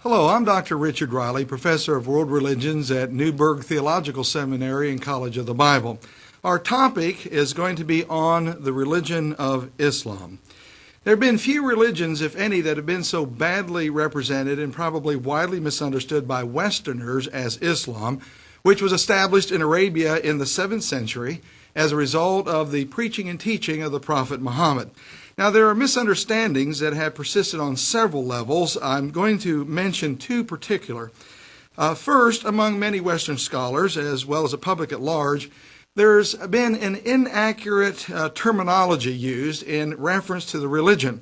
Hello, I'm Dr. Richard Riley, Professor of World Religions at Newburgh Theological Seminary and College of the Bible. Our topic is going to be on the religion of Islam. There have been few religions, if any, that have been so badly represented and probably widely misunderstood by Westerners as Islam, which was established in Arabia in the 7th century as a result of the preaching and teaching of the Prophet Muhammad. Now, there are misunderstandings that have persisted on several levels. I'm going to mention two particular. First, among many Western scholars, as well as the public at large, there's been an inaccurate terminology used in reference to the religion.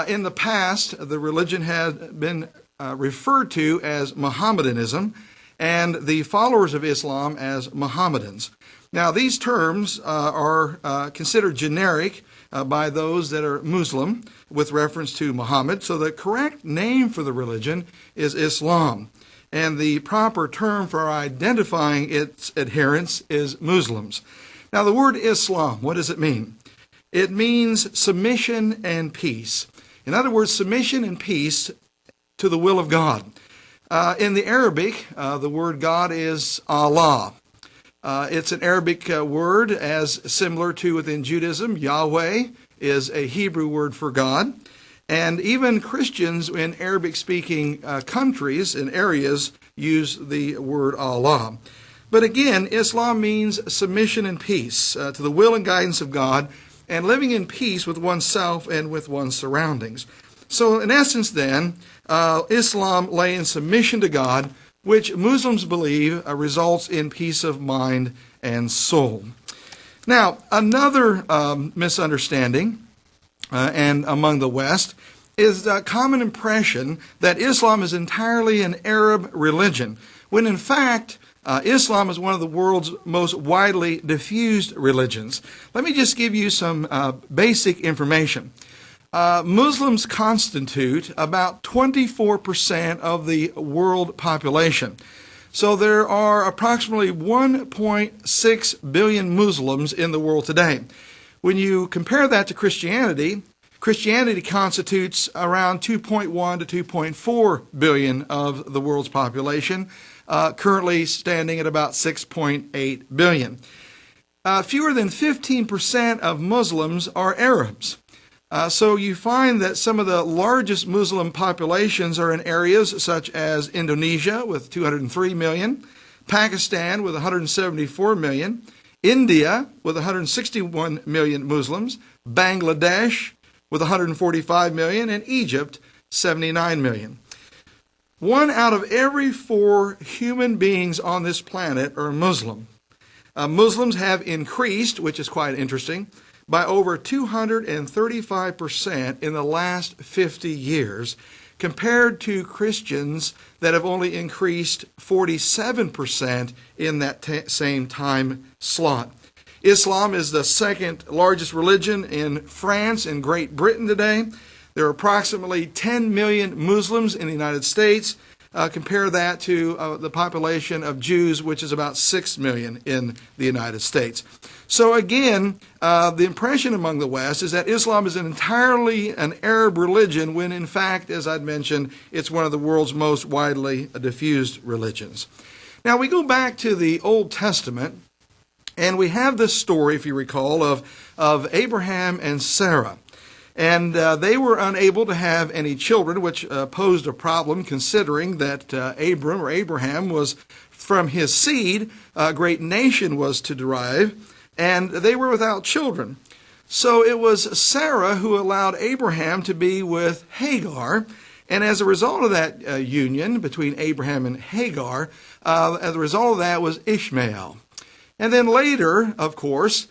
In the past, the religion had been referred to as Mohammedanism, and the followers of Islam as Mohammedans. Now, these terms are considered generic by those that are Muslim with reference to Muhammad. So the correct name for the religion is Islam. And the proper term for identifying its adherents is Muslims. Now, the word Islam, what does it mean? It means submission and peace. In other words, submission and peace to the will of God. In the Arabic, the word God is Allah. It's an Arabic word, as similar to within Judaism. Yahweh is a Hebrew word for God. And even Christians in Arabic-speaking countries and areas use the word Allah. But again, Islam means submission and peace to the will and guidance of God and living in peace with oneself and with one's surroundings. So in essence then, Islam lay in submission to God, which Muslims believe results in peace of mind and soul. Now, another misunderstanding and among the West is the common impression that Islam is entirely an Arab religion, when in fact Islam is one of the world's most widely diffused religions. Let me just give you some basic information. Muslims constitute about 24% of the world population. So there are approximately 1.6 billion Muslims in the world today. When you compare that to Christianity, Christianity constitutes around 2.1 to 2.4 billion of the world's population, currently standing at about 6.8 billion. Fewer than 15% of Muslims are Arabs. So you find that some of the largest Muslim populations are in areas such as Indonesia with 203 million, Pakistan with 174 million, India with 161 million Muslims, Bangladesh with 145 million, and Egypt 79 million. 1 out of every 4 human beings on this planet are Muslim. Muslims have increased, which is quite interesting, by over 235% in the last 50 years, compared to Christians that have only increased 47% in that same time slot. Islam is the second largest religion in France and Great Britain today. There are approximately 10 million Muslims in the United States. Compare that to the population of Jews, which is about 6 million in the United States. So again, the impression among the West is that Islam is entirely an Arab religion, when in fact, as I'd mentioned, it's one of the world's most widely diffused religions. Now we go back to the Old Testament, and we have this story, if you recall, of Abraham and Sarah. And they were unable to have any children, which posed a problem, considering that Abraham was from his seed, a great nation was to derive, and they were without children. So it was Sarah who allowed Abraham to be with Hagar, and as a result of that union between Abraham and Hagar, as a result of that was Ishmael. And then later, of course,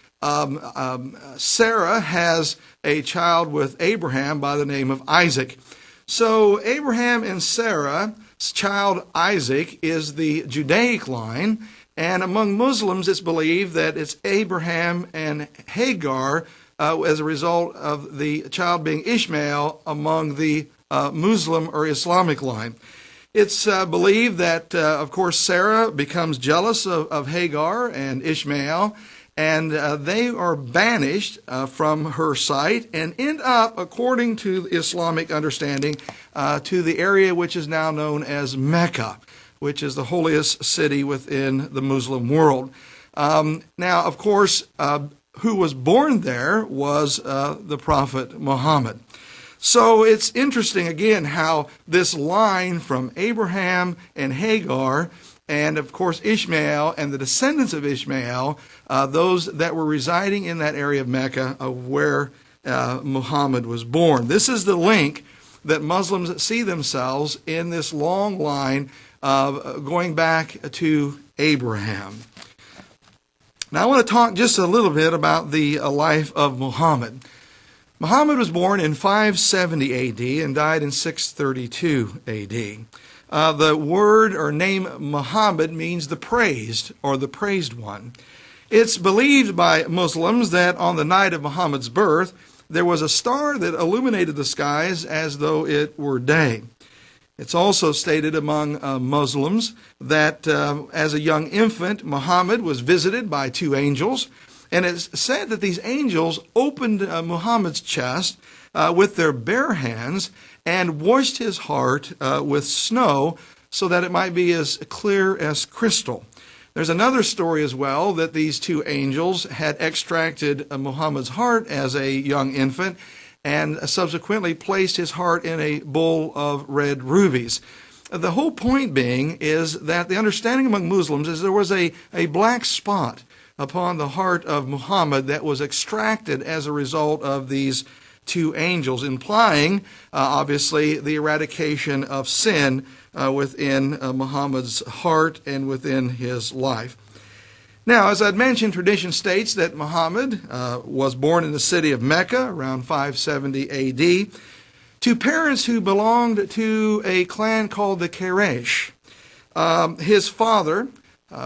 Sarah has a child with Abraham by the name of Isaac. So Abraham and Sarah's child Isaac is the Judaic line, and among Muslims it's believed that it's Abraham and Hagar as a result of the child being Ishmael among the Muslim or Islamic line. It's believed that, of course, Sarah becomes jealous of Hagar and Ishmael, and they are banished from her sight and end up, according to Islamic understanding, to the area which is now known as Mecca, which is the holiest city within the Muslim world. Now, of course, who was born there was the Prophet Muhammad. So it's interesting, again, how this line from Abraham and Hagar, and of course Ishmael and the descendants of Ishmael, those that were residing in that area of Mecca, of where Muhammad was born. This is the link that Muslims see themselves in, this long line of going back to Abraham. Now I want to talk just a little bit about the life of Muhammad. Muhammad was born in 570 A.D. and died in 632 A.D. The word or name Muhammad means the praised or the praised one. It's believed by Muslims that on the night of Muhammad's birth, there was a star that illuminated the skies as though it were day. It's also stated among Muslims that as a young infant, Muhammad was visited by two angels. And it's said that these angels opened Muhammad's chest with their bare hands and washed his heart with snow so that it might be as clear as crystal. There's another story as well that these two angels had extracted Muhammad's heart as a young infant and subsequently placed his heart in a bowl of red rubies. The whole point being is that the understanding among Muslims is there was a black spot upon the heart of Muhammad that was extracted as a result of these two angels, implying, obviously, the eradication of sin within Muhammad's heart and within his life. Now, as I'd mentioned, tradition states that Muhammad was born in the city of Mecca around 570 A.D. to parents who belonged to a clan called the Quraysh. His father,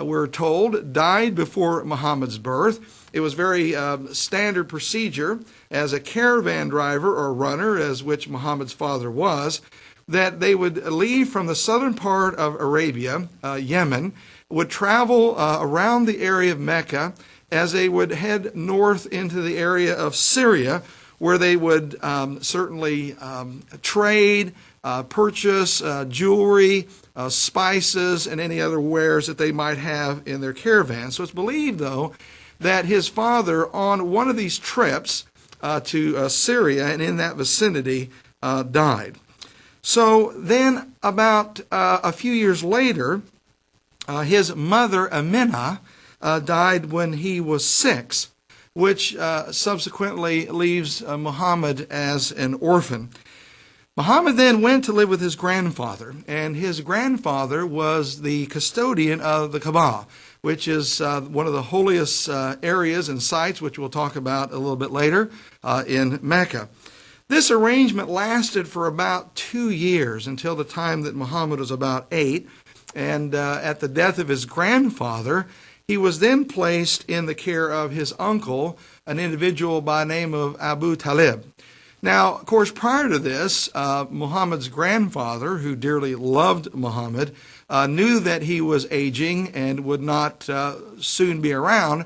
we're told, died before Muhammad's birth. It was very standard procedure as a caravan driver or runner, as which Muhammad's father was, that they would leave from the southern part of Arabia, Yemen, would travel around the area of Mecca as they would head north into the area of Syria, where they would certainly trade, purchase jewelry, spices, and any other wares that they might have in their caravan. So it's believed, though, that his father, on one of these trips to Syria and in that vicinity, died. So then, about a few years later, his mother, Aminah, died when he was 6, which subsequently leaves Muhammad as an orphan. Muhammad then went to live with his grandfather, and his grandfather was the custodian of the Kaaba, which is one of the holiest areas and sites, which we'll talk about a little bit later, in Mecca. This arrangement lasted for about 2 years until the time that Muhammad was about 8, and at the death of his grandfather, he was then placed in the care of his uncle, an individual by the name of Abu Talib. Now, of course, prior to this, Muhammad's grandfather, who dearly loved Muhammad, knew that he was aging and would not soon be around,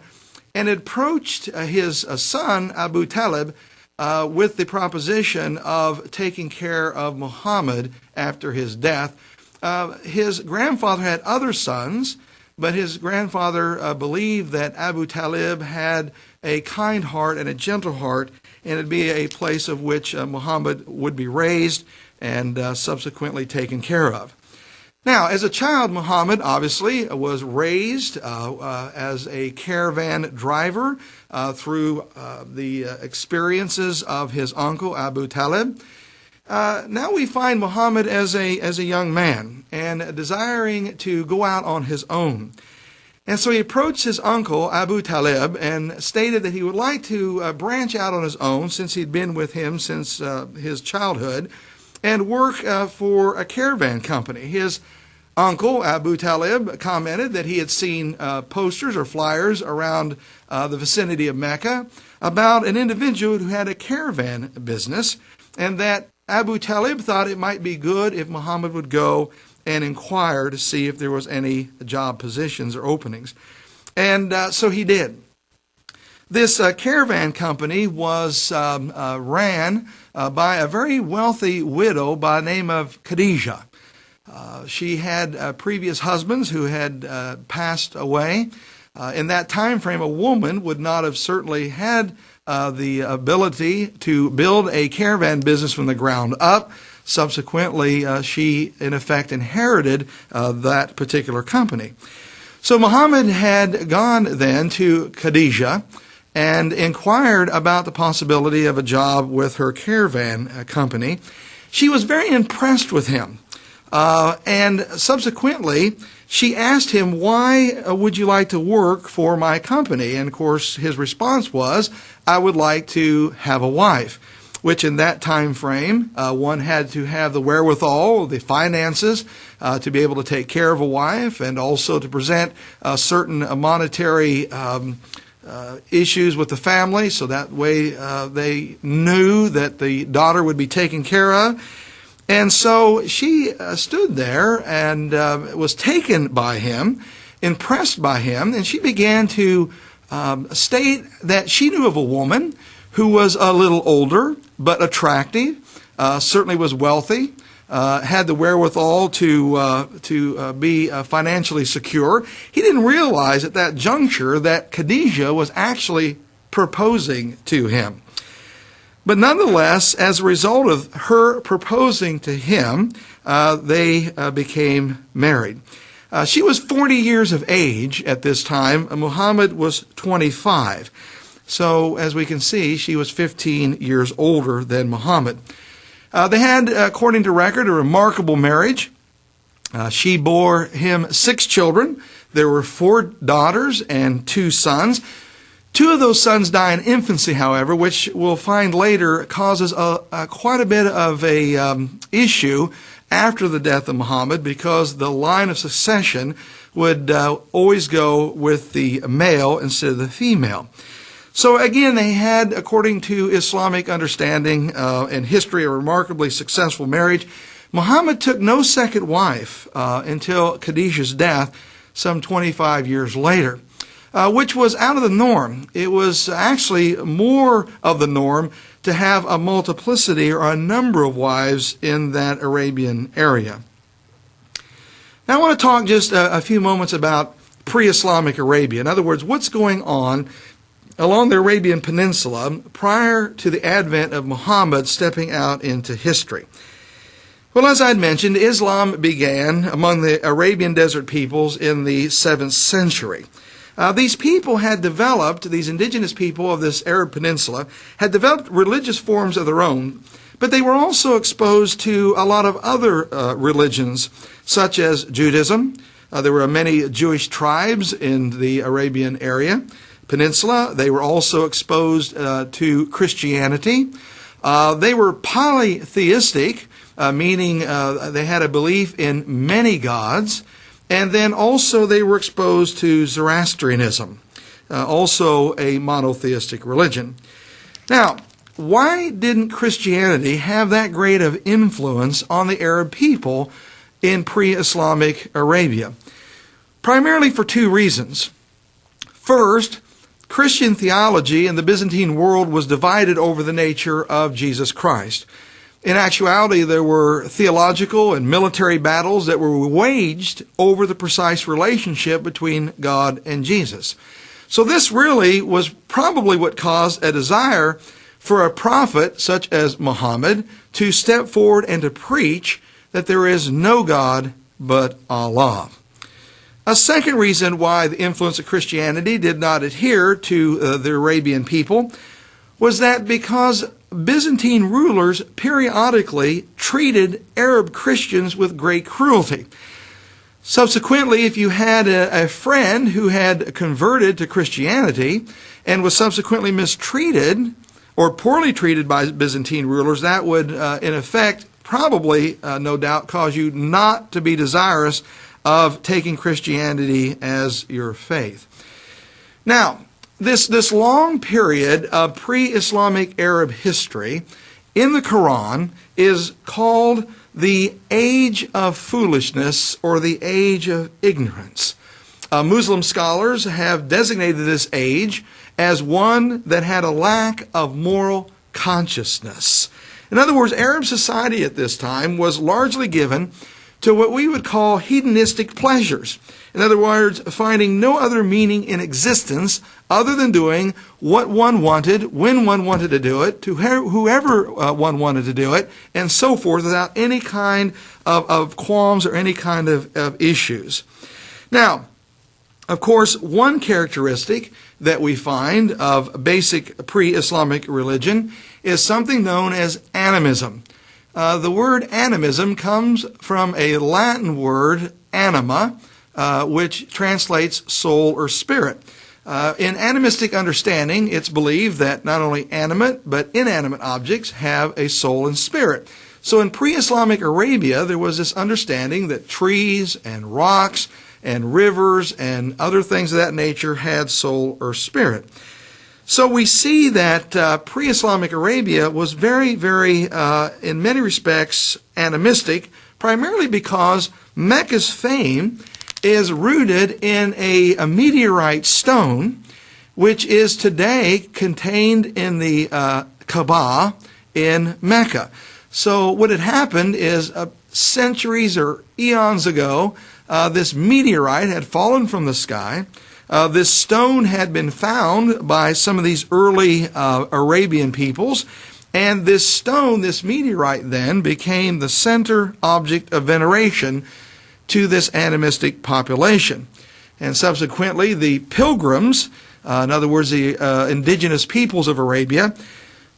and approached his son, Abu Talib, with the proposition of taking care of Muhammad after his death. His grandfather had other sons, but his grandfather believed that Abu Talib had a kind heart and a gentle heart, and it'd be a place of which Muhammad would be raised and subsequently taken care of. Now, as a child, Muhammad obviously was raised as a caravan driver through the experiences of his uncle, Abu Talib. Now we find Muhammad as a young man and desiring to go out on his own. And so he approached his uncle, Abu Talib, and stated that he would like to branch out on his own, since he'd been with him since his childhood, and work for a caravan company. His uncle, Abu Talib, commented that he had seen posters or flyers around the vicinity of Mecca about an individual who had a caravan business, and that Abu Talib thought it might be good if Muhammad would go and inquire to see if there was any job positions or openings. And so he did. This caravan company was ran by a very wealthy widow by the name of Khadijah. She had previous husbands who had passed away. In that time frame, a woman would not have certainly had the ability to build a caravan business from the ground up. Subsequently, she, in effect, inherited that particular company. So Muhammad had gone then to Khadijah and inquired about the possibility of a job with her caravan company. She was very impressed with him. And subsequently, she asked him, why would you like to work for my company? And of course, his response was, I would like to have a wife, which in that time frame, one had to have the wherewithal, the finances, to be able to take care of a wife and also to present certain monetary issues with the family, so that way they knew that the daughter would be taken care of. And so she stood there and was taken by him, impressed by him, and she began to state that she knew of a woman who was a little older but attractive, certainly was wealthy, had the wherewithal to be financially secure. He didn't realize at that juncture that Khadijah was actually proposing to him. But nonetheless, as a result of her proposing to him, they became married. She was 40 years of age at this time. Muhammad was 25. So, as we can see, she was 15 years older than Muhammad. They had, according to record, a remarkable marriage. She bore him 6 children. There were 4 daughters and 2 sons. 2 of those sons die in infancy, however, which we'll find later causes quite a bit of a issue after the death of Muhammad, because the line of succession would always go with the male instead of the female. So again, they had, according to Islamic understanding and history, a remarkably successful marriage. Muhammad took no second wife until Khadijah's death some 25 years later. Which was out of the norm. It was actually more of the norm to have a multiplicity or a number of wives in that Arabian area. Now I want to talk just a few moments about pre-Islamic Arabia. In other words, what's going on along the Arabian Peninsula prior to the advent of Muhammad stepping out into history. Well, as I had mentioned, Islam began among the Arabian desert peoples in the 7th century. These people had developed, these indigenous people of this Arab peninsula, had developed religious forms of their own, but they were also exposed to a lot of other religions, such as Judaism. There were many Jewish tribes in the Arabian area peninsula. They were also exposed to Christianity. They were polytheistic, meaning they had a belief in many gods. And then also they were exposed to Zoroastrianism, also a monotheistic religion. Now, why didn't Christianity have that great of influence on the Arab people in pre-Islamic Arabia? Primarily for 2 reasons. First, Christian theology in the Byzantine world was divided over the nature of Jesus Christ. In actuality, there were theological and military battles that were waged over the precise relationship between God and Jesus. So this really was probably what caused a desire for a prophet such as Muhammad to step forward and to preach that there is no God but Allah. A second reason why the influence of Christianity did not adhere to the Arabian people was that because Byzantine rulers periodically treated Arab Christians with great cruelty. Subsequently, if you had a friend who had converted to Christianity and was subsequently mistreated or poorly treated by Byzantine rulers, that would, in effect, probably, no doubt, cause you not to be desirous of taking Christianity as your faith. Now, this long period of pre-Islamic Arab history in the Quran is called the age of foolishness or the age of ignorance. Muslim scholars have designated this age as one that had a lack of moral consciousness. In other words, Arab society at this time was largely given to what we would call hedonistic pleasures. In other words, finding no other meaning in existence other than doing what one wanted, when one wanted to do it, to whoever one wanted to do it, and so forth, without any kind of qualms or any kind of issues. Now, of course, one characteristic that we find of basic pre-Islamic religion is something known as animism. The word animism comes from a Latin word, anima, which translates soul or spirit. In animistic understanding, it's believed that not only animate but inanimate objects have a soul and spirit. So in pre-Islamic Arabia, there was this understanding that trees and rocks and rivers and other things of that nature had soul or spirit. So we see that pre-Islamic Arabia was very, very, in many respects, animistic, primarily because Mecca's fame is rooted in a meteorite stone, which is today contained in the Kaaba in Mecca. So what had happened is centuries or eons ago, this meteorite had fallen from the sky. This stone had been found by some of these early Arabian peoples, and this stone, this meteorite then, became the center object of veneration to this animistic population. And subsequently, the pilgrims, in other words, the indigenous peoples of Arabia,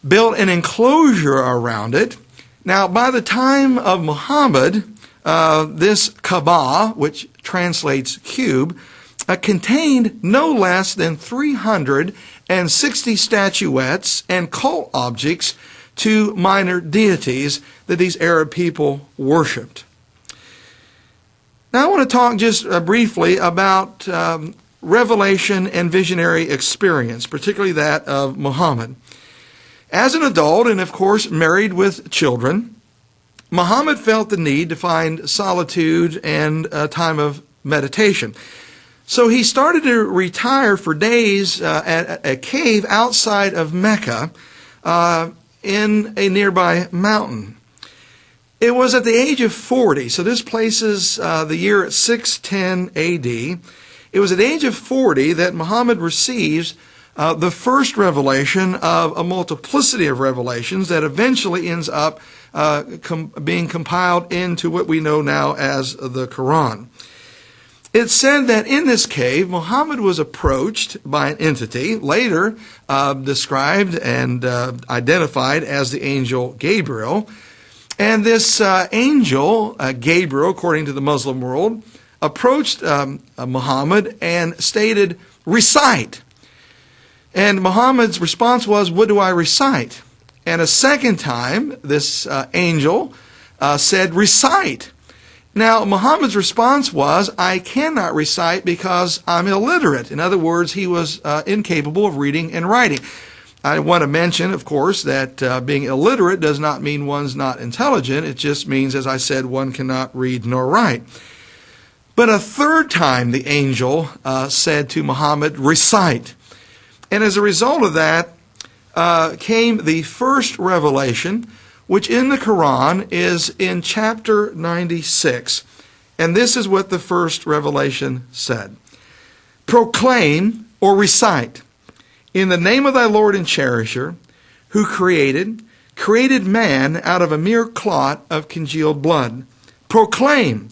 built an enclosure around it. Now, by the time of Muhammad, this Kaaba, which translates cube, contained no less than 360 statuettes and cult objects to minor deities that these Arab people worshipped. Now I want to talk just briefly about revelation and visionary experience, particularly that of Muhammad. As an adult, and of course married with children, Muhammad felt the need to find solitude and a time of meditation. So he started to retire for days at a cave outside of Mecca in a nearby mountain. It was at the age of 40, so this places the year at 610 A.D. It was at the age of 40 that Muhammad receives the first revelation of a multiplicity of revelations that eventually ends up being compiled into what we know now as the Quran. It's said that in this cave, Muhammad was approached by an entity, later described and identified as the angel Gabriel. And this angel, Gabriel, according to the Muslim world, approached Muhammad and stated, "Recite." And Muhammad's response was, "What do I recite?" And a second time, this angel said, "Recite." Now, Muhammad's response was, "I cannot recite because I'm illiterate." In other words, he was incapable of reading and writing. I want to mention, of course, that being illiterate does not mean one's not intelligent. It just means, as I said, one cannot read nor write. But a third time, the angel said to Muhammad, "Recite." And as a result of that came the first revelation, which in the Quran is in chapter 96. And this is what the first revelation said. "Proclaim," or recite, "in the name of thy Lord and Cherisher, who created man out of a mere clot of congealed blood. Proclaim,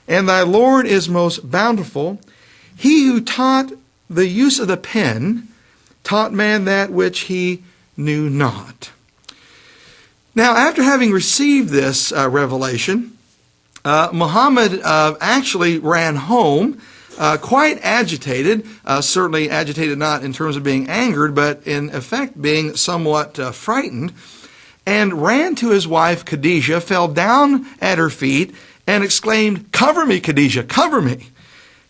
and thy Lord is most bountiful. He who taught the use of the pen, taught man that which he knew not." Now, after having received this revelation, Muhammad actually ran home, quite agitated, certainly agitated not in terms of being angered, but in effect being somewhat frightened, and ran to his wife Khadijah, fell down at her feet, and exclaimed, "Cover me, Khadijah, cover me."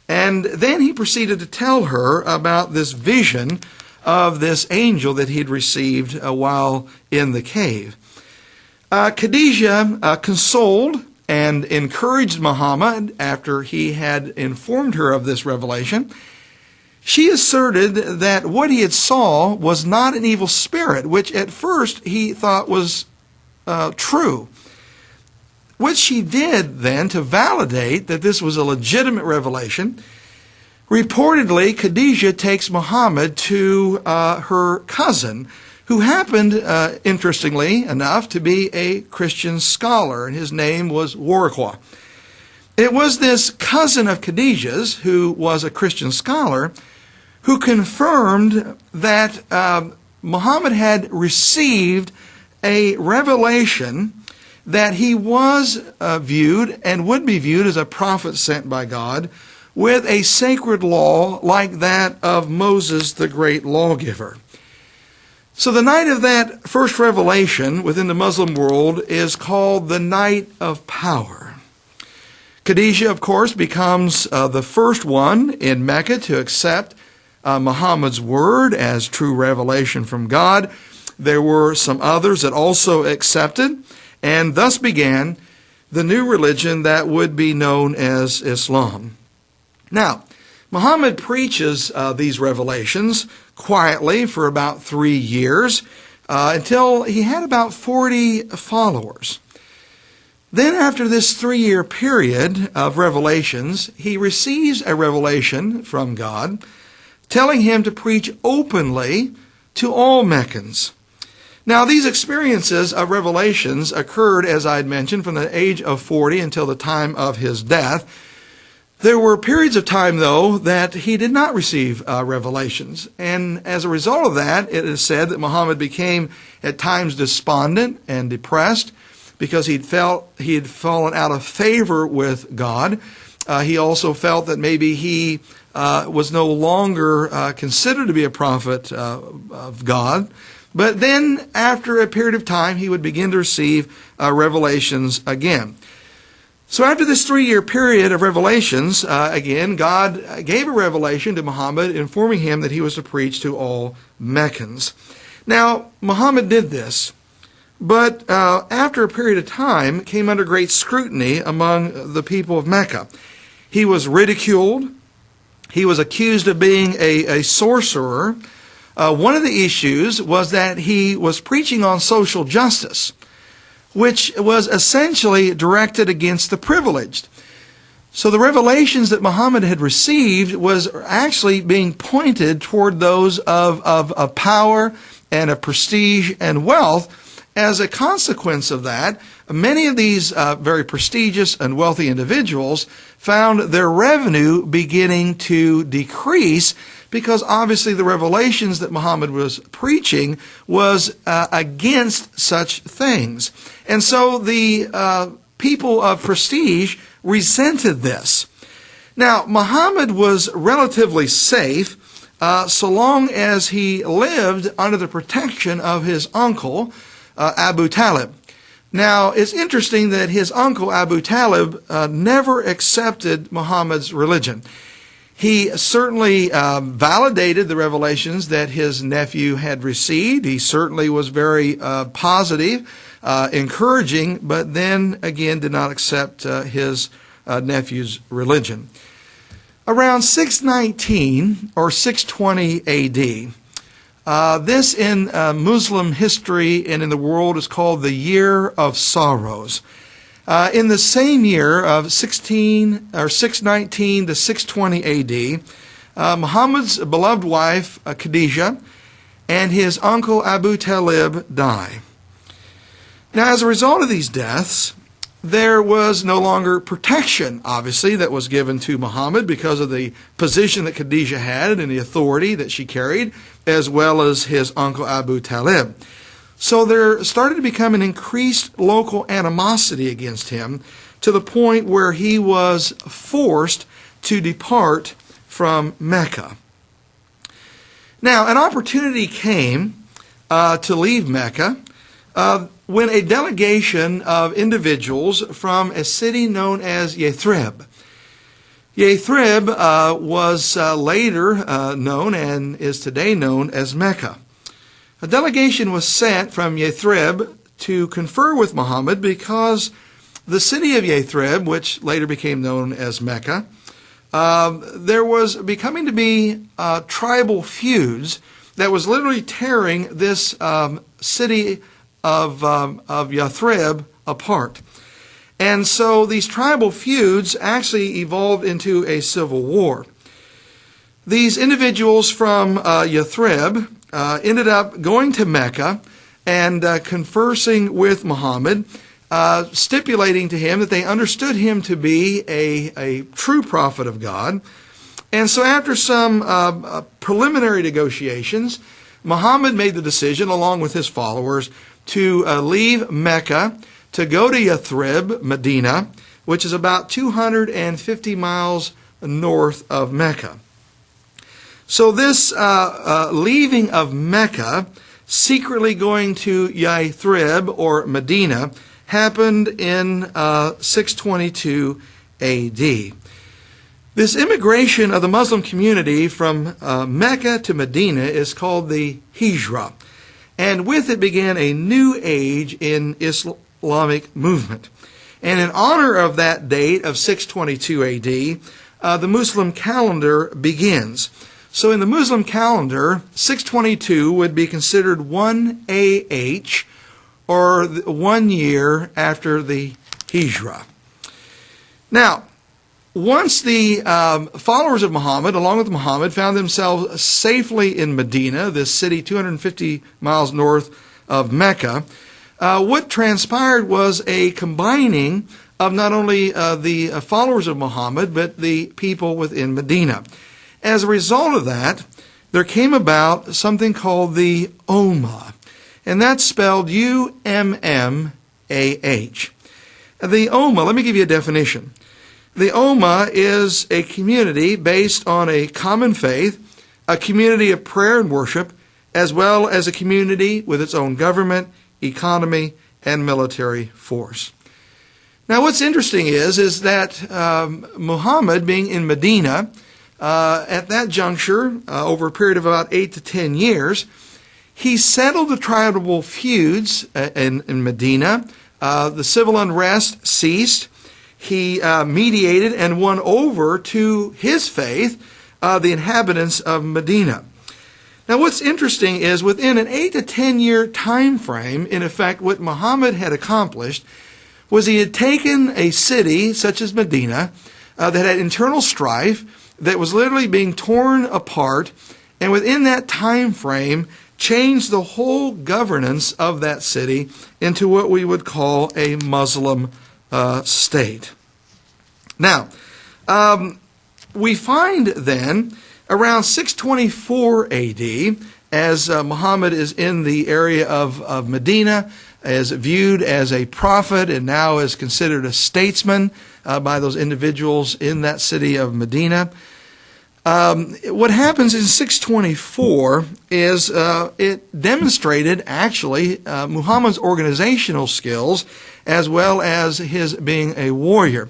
And then he proceeded to tell her about this vision of this angel that he'd received while in the cave. Khadijah, consoled and encouraged Muhammad after he had informed her of this revelation. She asserted that what he had saw was not an evil spirit, which at first he thought was true. What she did then to validate that this was a legitimate revelation, reportedly Khadijah takes Muhammad to her cousin, who happened, interestingly enough, to be a Christian scholar, and his name was Warqa. It was this cousin of Khadijah's, who was a Christian scholar, who confirmed that Muhammad had received a revelation that he was viewed and would be viewed as a prophet sent by God with a sacred law like that of Moses, the great lawgiver. So the night of that first revelation within the Muslim world is called the Night of Power. Khadijah, of course, becomes the first one in Mecca to accept Muhammad's word as true revelation from God. There were some others that also accepted, and thus began the new religion that would be known as Islam. Now, Muhammad preaches these revelations quietly for about 3 years until he had about 40 followers. Then after this 3-year period of revelations, he receives a revelation from God telling him to preach openly to all Meccans. Now, these experiences of revelations occurred, as I had mentioned, from the age of 40 until the time of his death. There were periods of time, though, that he did not receive revelations. And as a result of that, it is said that Muhammad became at times despondent and depressed because he had fallen out of favor with God. He also felt that maybe he was no longer considered to be a prophet of God. But then, after a period of time, he would begin to receive revelations again. So after this 3-year period of revelations, again, God gave a revelation to Muhammad, informing him that he was to preach to all Meccans. Now, Muhammad did this, but after a period of time, came under great scrutiny among the people of Mecca. He was ridiculed. He was accused of being a sorcerer. One of the issues was that he was preaching on social justice, which was essentially directed against the privileged. So the revelations that Muhammad had received was actually being pointed toward those of power and of prestige and wealth. As a consequence of that, many of these very prestigious and wealthy individuals found their revenue beginning to decrease because obviously the revelations that Muhammad was preaching was against such things. And so the people of prestige resented this. Now, Muhammad was relatively safe so long as he lived under the protection of his uncle, Abu Talib. Now, it's interesting that his uncle, Abu Talib, never accepted Muhammad's religion. He certainly validated the revelations that his nephew had received. He certainly was very positive, encouraging, but then again did not accept his nephew's religion. Around 619 or 620 A.D., this in Muslim history and in the world is called the Year of Sorrows. In the same year of 619 to 620 A.D., Muhammad's beloved wife, Khadijah, and his uncle Abu Talib die. Now, as a result of these deaths, there was no longer protection, obviously, that was given to Muhammad because of the position that Khadijah had and the authority that she carried, as well as his uncle Abu Talib. So there started to become an increased local animosity against him to the point where he was forced to depart from Mecca. Now, an opportunity came to leave Mecca when a delegation of individuals from a city known as Yathrib. Yathrib was later known and is today known as Mecca. A delegation was sent from Yathrib to confer with Muhammad because the city of Yathrib, which later became known as Mecca, there was becoming to be tribal feuds that was literally tearing this city of Yathrib apart. And so these tribal feuds actually evolved into a civil war. These individuals from Yathrib ended up going to Mecca and conversing with Muhammad, stipulating to him that they understood him to be a true prophet of God. And so after some preliminary negotiations, Muhammad made the decision, along with his followers, to leave Mecca to go to Yathrib, Medina, which is about 250 miles north of Mecca. So this leaving of Mecca, secretly going to Yathrib or Medina, happened in 622 A.D. This immigration of the Muslim community from Mecca to Medina is called the Hijra, and with it began a new age in Islamic movement. And in honor of that date of 622 A.D., the Muslim calendar begins. So in the Muslim calendar, 622 would be considered 1 AH, or 1 year after the Hijra. Now, once the followers of Muhammad, along with Muhammad, found themselves safely in Medina, this city 250 miles north of Mecca, what transpired was a combining of not only the followers of Muhammad, but the people within Medina. As a result of that, there came about something called the Ummah, and that's spelled U-M-M-A-H. The Ummah, let me give you a definition. The Ummah is a community based on a common faith, a community of prayer and worship, as well as a community with its own government, economy, and military force. Now what's interesting is that Muhammad, being in Medina, at that juncture, over a period of about 8 to 10 years, he settled the tribal feuds in Medina. The civil unrest ceased. He mediated and won over to his faith the inhabitants of Medina. Now what's interesting is within an 8 to 10 year time frame, in effect, what Muhammad had accomplished was he had taken a city such as Medina that had internal strife, that was literally being torn apart, and within that time frame changed the whole governance of that city into what we would call a Muslim state. Now, we find then around 624 A.D., as Muhammad is in the area of Medina, is viewed as a prophet and now is considered a statesman by those individuals in that city of Medina. What happens in 624 is it demonstrated actually Muhammad's organizational skills as well as his being a warrior.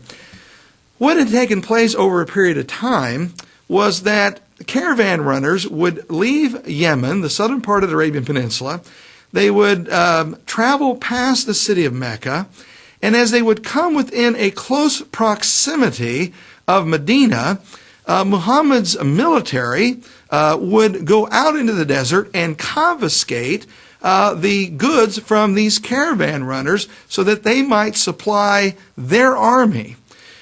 What had taken place over a period of time was that caravan runners would leave Yemen, the southern part of the Arabian Peninsula. They would travel past the city of Mecca, and as they would come within a close proximity of Medina, Muhammad's military would go out into the desert and confiscate the goods from these caravan runners so that they might supply their army.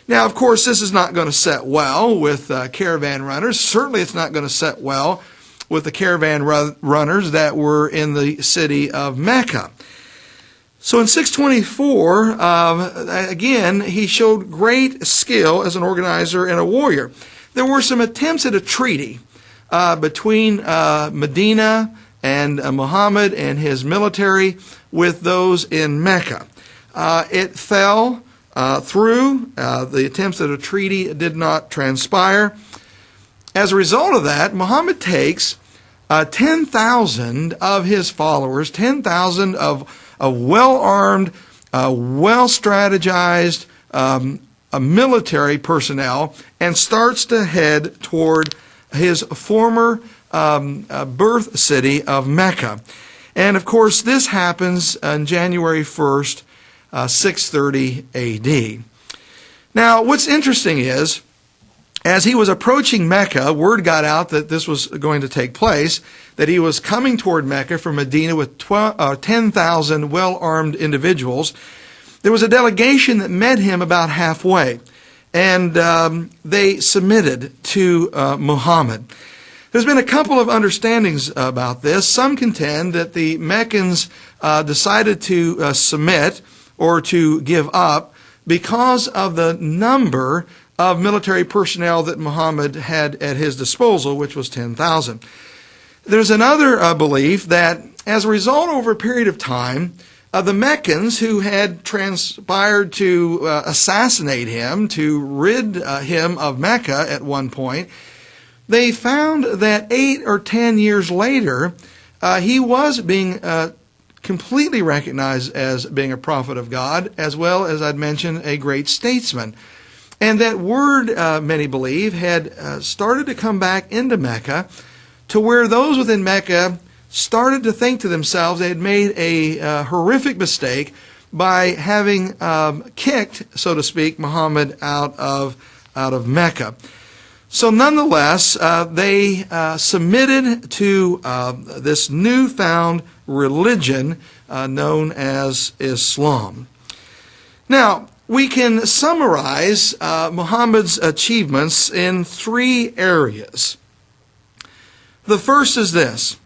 Now, of course, this is not going to set well with caravan runners. Certainly it's not going to set well with the caravan runners that were in the city of Mecca. So in 624, again, he showed great skill as an organizer and a warrior. There were some attempts at a treaty between Medina and Muhammad and his military with those in Mecca. It fell through. The attempts at a treaty did not transpire. As a result of that, Muhammad takes 10,000 of his followers, 10,000 of well-armed, well-strategized military personnel, and starts to head toward his former birth city of Mecca. And of course, this happens on January 1st, 630 A.D. Now, what's interesting is, as he was approaching Mecca, word got out that this was going to take place, that he was coming toward Mecca from Medina with 10,000 well-armed individuals. There was a delegation that met him about halfway, and they submitted to Muhammad. There's been a couple of understandings about this. Some contend that the Meccans decided to submit or to give up because of the number of military personnel that Muhammad had at his disposal, which was 10,000. There's another belief that as a result, over a period of time, the Meccans, who had transpired to assassinate him, to rid him of Mecca at one point, they found that 8 or 10 years later, he was being completely recognized as being a prophet of God, as well as I'd mentioned, a great statesman. And that word, many believe, had started to come back into Mecca, to where those within Mecca started to think to themselves they had made a horrific mistake by having kicked, so to speak, Muhammad out of Mecca. So nonetheless, they submitted to this newfound religion known as Islam. Now, we can summarize Muhammad's achievements in 3 areas. The first is this,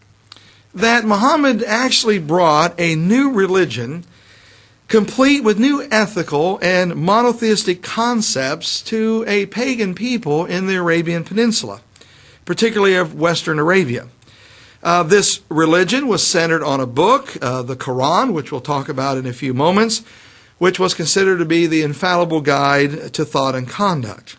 that Muhammad actually brought a new religion complete with new ethical and monotheistic concepts to a pagan people in the Arabian Peninsula, particularly of Western Arabia. This religion was centered on a book, the Quran, which we'll talk about in a few moments, which was considered to be the infallible guide to thought and conduct.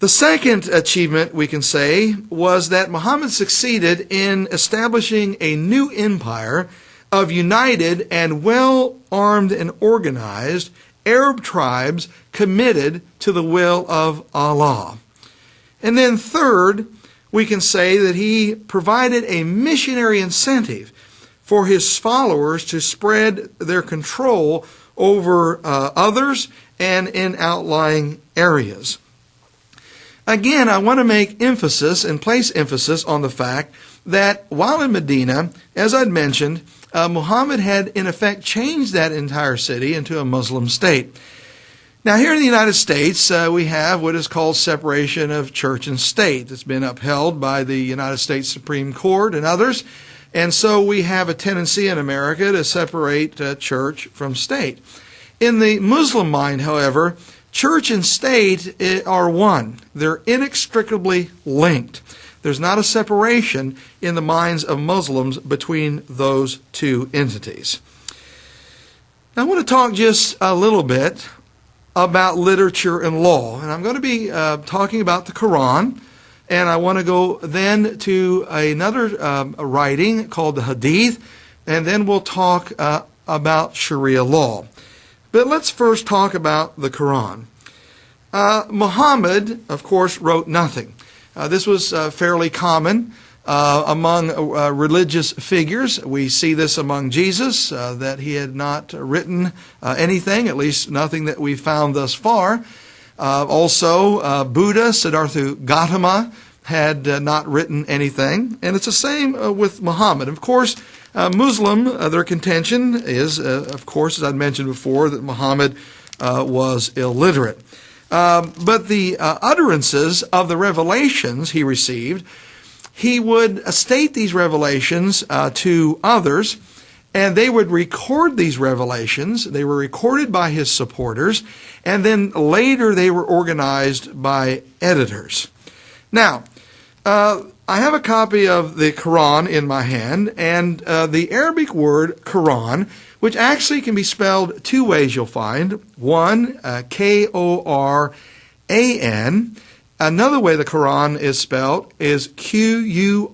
The second achievement, we can say, was that Muhammad succeeded in establishing a new empire of united and well-armed and organized Arab tribes committed to the will of Allah. And then third, we can say that he provided a missionary incentive for his followers to spread their control over others and in outlying areas. Again, I want to make emphasis and place emphasis on the fact that while in Medina, as I'd mentioned, Muhammad had in effect changed that entire city into a Muslim state. Now here in the United States, we have what is called separation of church and state. It's been upheld by the United States Supreme Court and others. And so we have a tendency in America to separate church from state. In the Muslim mind, however, church and state are one. They're inextricably linked. There's not a separation in the minds of Muslims between those two entities. Now, I want to talk just a little bit about literature and law. And I'm going to be talking about the Quran. And I want to go then to another writing called the Hadith, and then we'll talk about Sharia law. But let's first talk about the Quran. Muhammad, of course, wrote nothing. This was fairly common among religious figures. We see this among Jesus, that he had not written anything, at least nothing that we've found thus far. Also, Buddha, Siddhartha Gautama, had not written anything. And it's the same with Muhammad. Of course, Muslim, their contention is, of course, as I mentioned before, that Muhammad was illiterate. But the utterances of the revelations he received, he would state these revelations to others, and they would record these revelations. They were recorded by his supporters, and then later they were organized by editors. Now, I have a copy of the Quran in my hand, and the Arabic word Quran, which actually can be spelled 2 ways you'll find. One, K-O-R-A-N. Another way the Quran is spelled is Q-U-R'-A-N.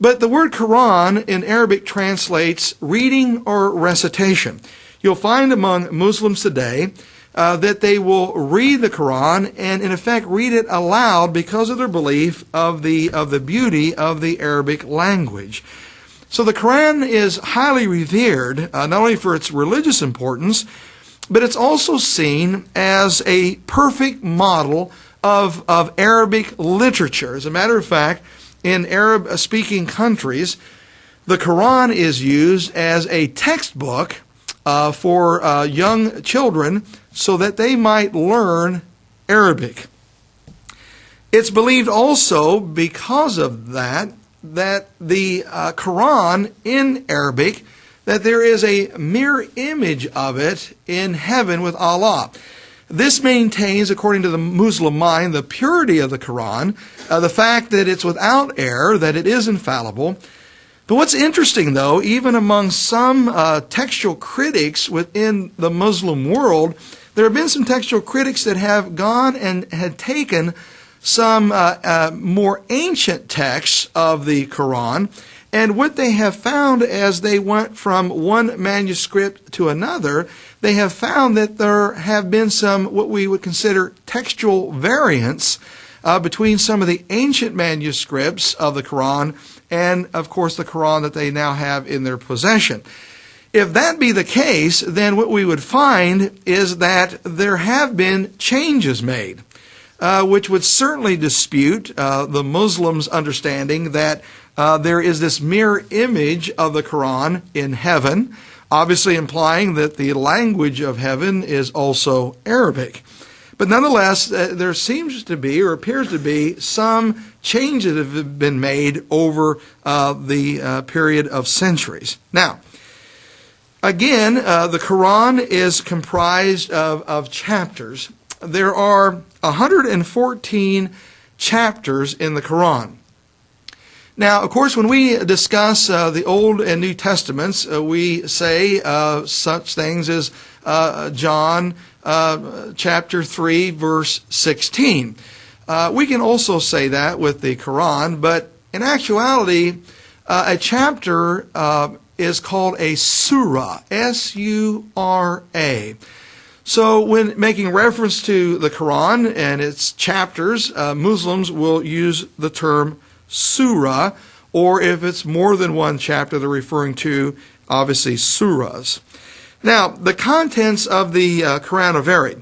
But the word Quran in Arabic translates reading or recitation. You'll find among Muslims today that they will read the Quran and in effect read it aloud because of their belief of the beauty of the Arabic language. So the Quran is highly revered, not only for its religious importance, but it's also seen as a perfect model of Arabic literature. As a matter of fact, in Arab-speaking countries, the Quran is used as a textbook for young children so that they might learn Arabic. It's believed also, because of that the Quran in Arabic, that there is a mirror image of it in heaven with Allah. This maintains, according to the Muslim mind, the purity of the Quran, the fact that it's without error, that it is infallible. But what's interesting, though, even among some textual critics within the Muslim world, there have been some textual critics that have gone and had taken some more ancient texts of the Quran, and what they have found as they went from one manuscript to another, they have found that there have been some what we would consider textual variants between some of the ancient manuscripts of the Quran and, of course, the Quran that they now have in their possession. If that be the case, then what we would find is that there have been changes made, which would certainly dispute the Muslims' understanding that there is this mirror image of the Quran in heaven, obviously implying that the language of heaven is also Arabic. But nonetheless, there seems to be, or appears to be, some changes that have been made over the period of centuries. Now, again, the Quran is comprised of chapters. There are 114 chapters in the Quran. Now, of course, when we discuss the Old and New Testaments, we say such things as John chapter 3, verse 16. We can also say that with the Quran, but in actuality, a chapter is called a surah, S-U-R-A. So when making reference to the Quran and its chapters, Muslims will use the term surah, or if it's more than one chapter, they're referring to, obviously, surahs. Now, the contents of the Quran are varied.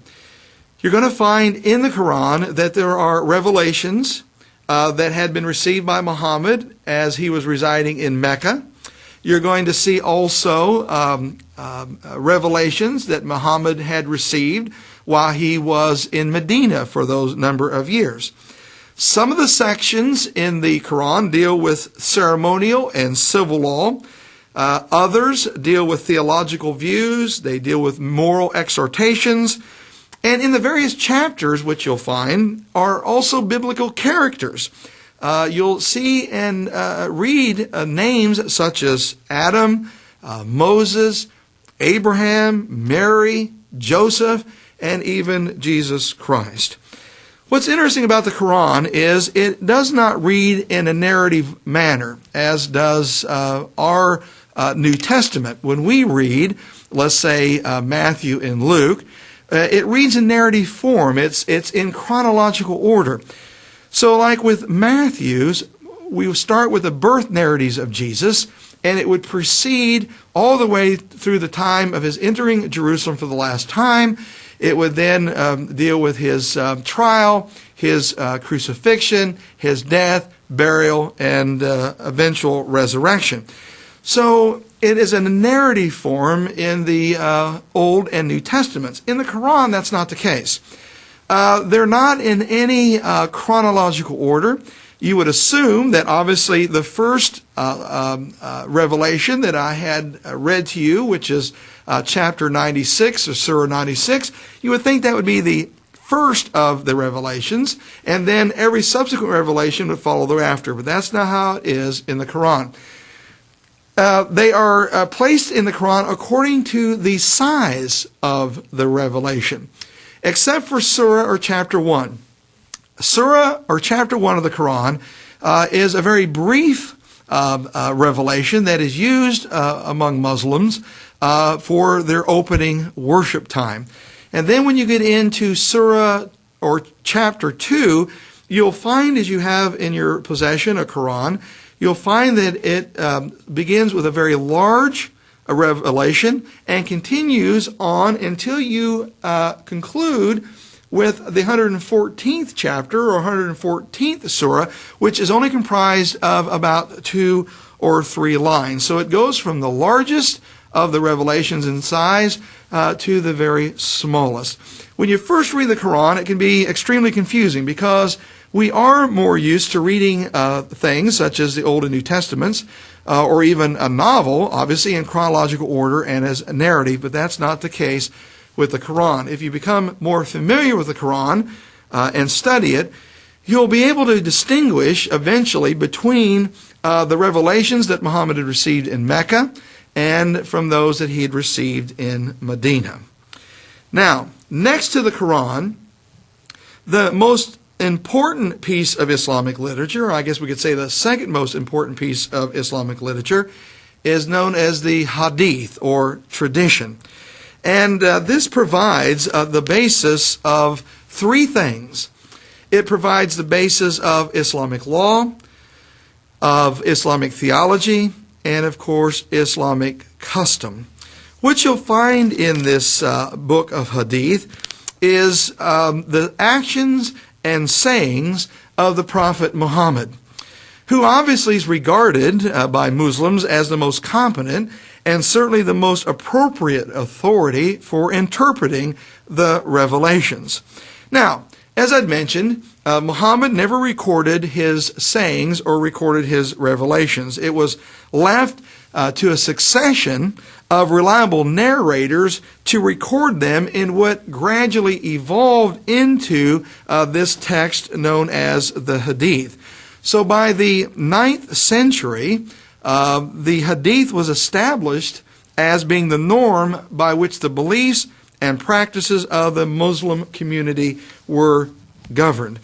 You're going to find in the Quran that there are revelations that had been received by Muhammad as he was residing in Mecca. You're going to see also revelations that Muhammad had received while he was in Medina for those number of years. Some of the sections in the Quran deal with ceremonial and civil law. Others deal with theological views. They deal with moral exhortations. And in the various chapters, which you'll find, are also biblical characters. You'll see and read names such as Adam, Moses, Abraham, Mary, Joseph, and even Jesus Christ. What's interesting about the Quran is it does not read in a narrative manner, as does our New Testament. When we read, let's say, Matthew and Luke, it reads in narrative form. It's in chronological order. So like with Matthew's, we would start with the birth narratives of Jesus, and it would proceed all the way through the time of his entering Jerusalem for the last time. It would then deal with his trial, his crucifixion, his death, burial, and eventual resurrection. So it is in a narrative form in the Old and New Testaments. In the Quran, that's not the case. They're not in any chronological order. You would assume that obviously the first revelation that I had read to you, which is chapter 96 or Surah 96, you would think that would be the first of the revelations, and then every subsequent revelation would follow thereafter. But that's not how it is in the Quran. They are placed in the Quran according to the size of the revelation, except for Surah or chapter 1. Surah or chapter 1 of the Quran is a very brief revelation that is used among Muslims for their opening worship time. And then when you get into Surah or chapter 2, you'll find, as you have in your possession a Quran, you'll find that it begins with a very large revelation and continues on until you conclude with the 114th chapter or 114th surah, which is only comprised of about 2 or 3 lines. So it goes from the largest of the revelations in size to the very smallest. When you first read the Quran, it can be extremely confusing because we are more used to reading things such as the Old and New Testaments or even a novel, obviously in chronological order and as a narrative, but that's not the case with the Quran. If you become more familiar with the Quran and study it, you'll be able to distinguish eventually between the revelations that Muhammad had received in Mecca and from those that he had received in Medina. Now, next to the Quran, the most important piece of Islamic literature, or I guess we could say the second most important piece of Islamic literature, is known as the Hadith, or tradition. And this provides the basis of 3 things. It provides the basis of Islamic law, of Islamic theology, and of course Islamic custom. What you'll find in this book of Hadith is the actions and sayings of the Prophet Muhammad, who obviously is regarded by Muslims as the most competent and certainly the most appropriate authority for interpreting the revelations. Now, as I'd mentioned, Muhammad never recorded his sayings or recorded his revelations. It was left to a succession of reliable narrators to record them in what gradually evolved into this text known as the Hadith. So by the 9th century, the Hadith was established as being the norm by which the beliefs and practices of the Muslim community were governed.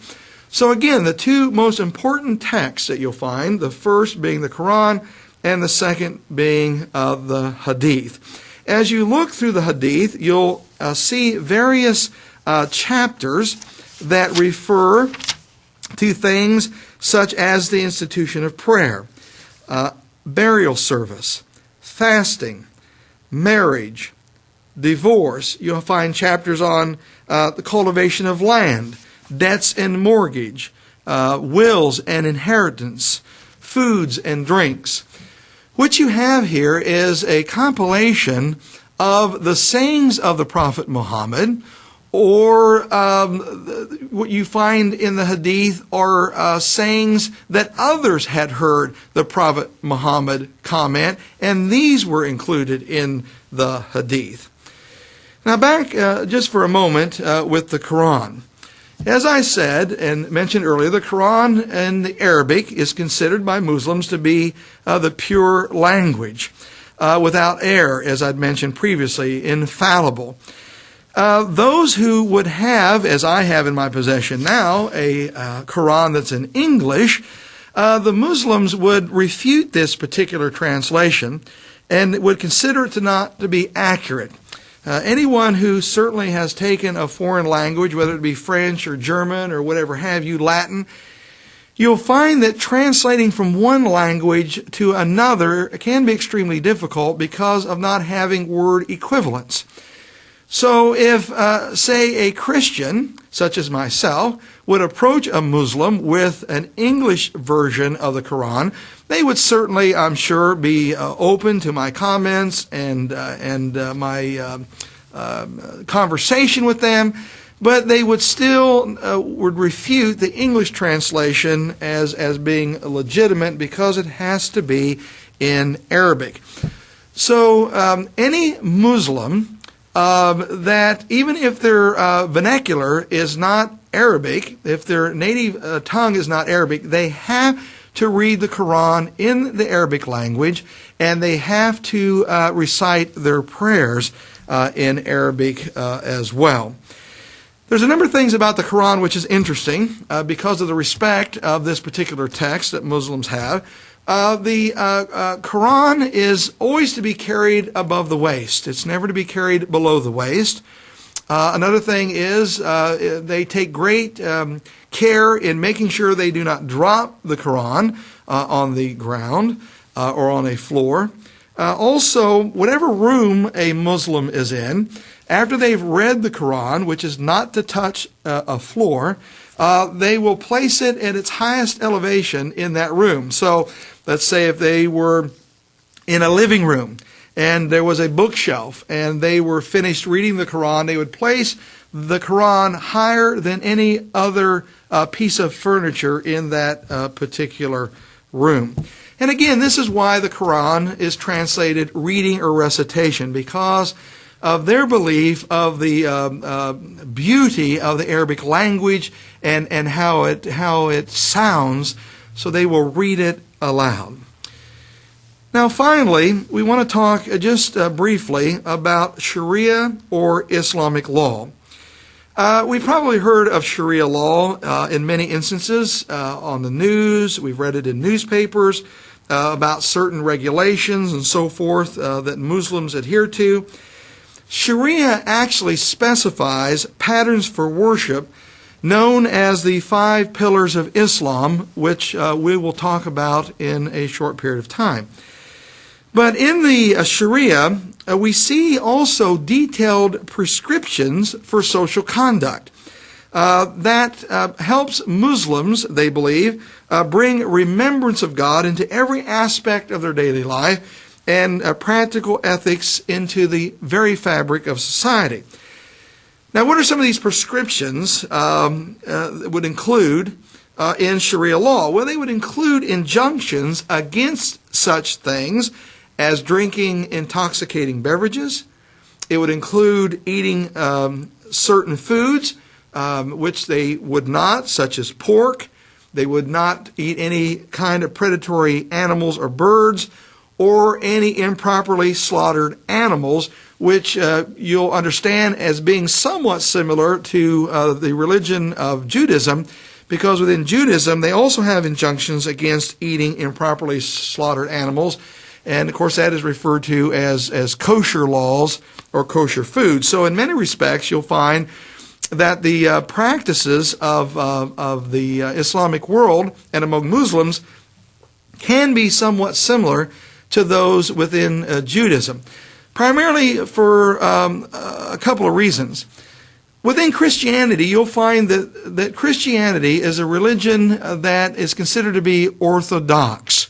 So again, the 2 most important texts that you'll find, the first being the Quran and the second being the Hadith. As you look through the Hadith, you'll see various chapters that refer to things such as the institution of prayer, burial service, fasting, marriage, divorce. You'll find chapters on the cultivation of land, debts and mortgage, wills and inheritance, foods and drinks. What you have here is a compilation of the sayings of the Prophet Muhammad, or what you find in the Hadith are sayings that others had heard the Prophet Muhammad comment, and these were included in the Hadith. Now back just for a moment with the Quran. As I said and mentioned earlier, the Quran in the Arabic is considered by Muslims to be the pure language, without error, as I'd mentioned previously, infallible. Those who would have, as I have in my possession now, a Quran that's in English, the Muslims would refute this particular translation and would consider it not to be accurate. Anyone who certainly has taken a foreign language, whether it be French or German or whatever have you, Latin, you'll find that translating from one language to another can be extremely difficult because of not having word equivalents. So if, say, a Christian, such as myself, would approach a Muslim with an English version of the Quran, they would certainly, I'm sure, be open to my comments and my conversation with them, but they would still would refute the English translation as being legitimate because it has to be in Arabic. So any Muslim that, even if their vernacular is not Arabic, if their native tongue is not Arabic, they have to read the Quran in the Arabic language, and they have to recite their prayers in Arabic as well. There's a number of things about the Quran which is interesting because of the respect of this particular text that Muslims have. The Quran is always to be carried above the waist. It's never to be carried below the waist. Another thing is they take great care in making sure they do not drop the Quran on the ground or on a floor. Also, whatever room a Muslim is in, after they've read the Quran, which is not to touch a floor, they will place it at its highest elevation in that room. So let's say if they were in a living room and there was a bookshelf and they were finished reading the Quran, they would place the Quran higher than any other piece of furniture in that particular room. And again, this is why the Quran is translated reading or recitation, because of their belief of the beauty of the Arabic language and how it sounds, so they will read it aloud. Now finally, we want to talk just briefly about Sharia or Islamic law. We've probably heard of Sharia law in many instances on the news. We've read it in newspapers about certain regulations and so forth that Muslims adhere to. Sharia actually specifies patterns for worship known as the 5 pillars of Islam, which we will talk about in a short period of time. But in the Sharia, we see also detailed prescriptions for social conduct. That helps Muslims, they believe, bring remembrance of God into every aspect of their daily life and practical ethics into the very fabric of society. Now, what are some of these prescriptions that would include in Sharia law? Well, they would include injunctions against such things as drinking intoxicating beverages. It would include eating certain foods which they would not, such as pork. They would not eat any kind of predatory animals or birds, or any improperly slaughtered animals, which you'll understand as being somewhat similar to the religion of Judaism, because within Judaism they also have injunctions against eating improperly slaughtered animals, and of course that is referred to as kosher laws or kosher food. So in many respects you'll find that the practices of the Islamic world and among Muslims can be somewhat similar to those within Judaism, primarily for a couple of reasons. Within Christianity, you'll find that Christianity is a religion that is considered to be orthodox.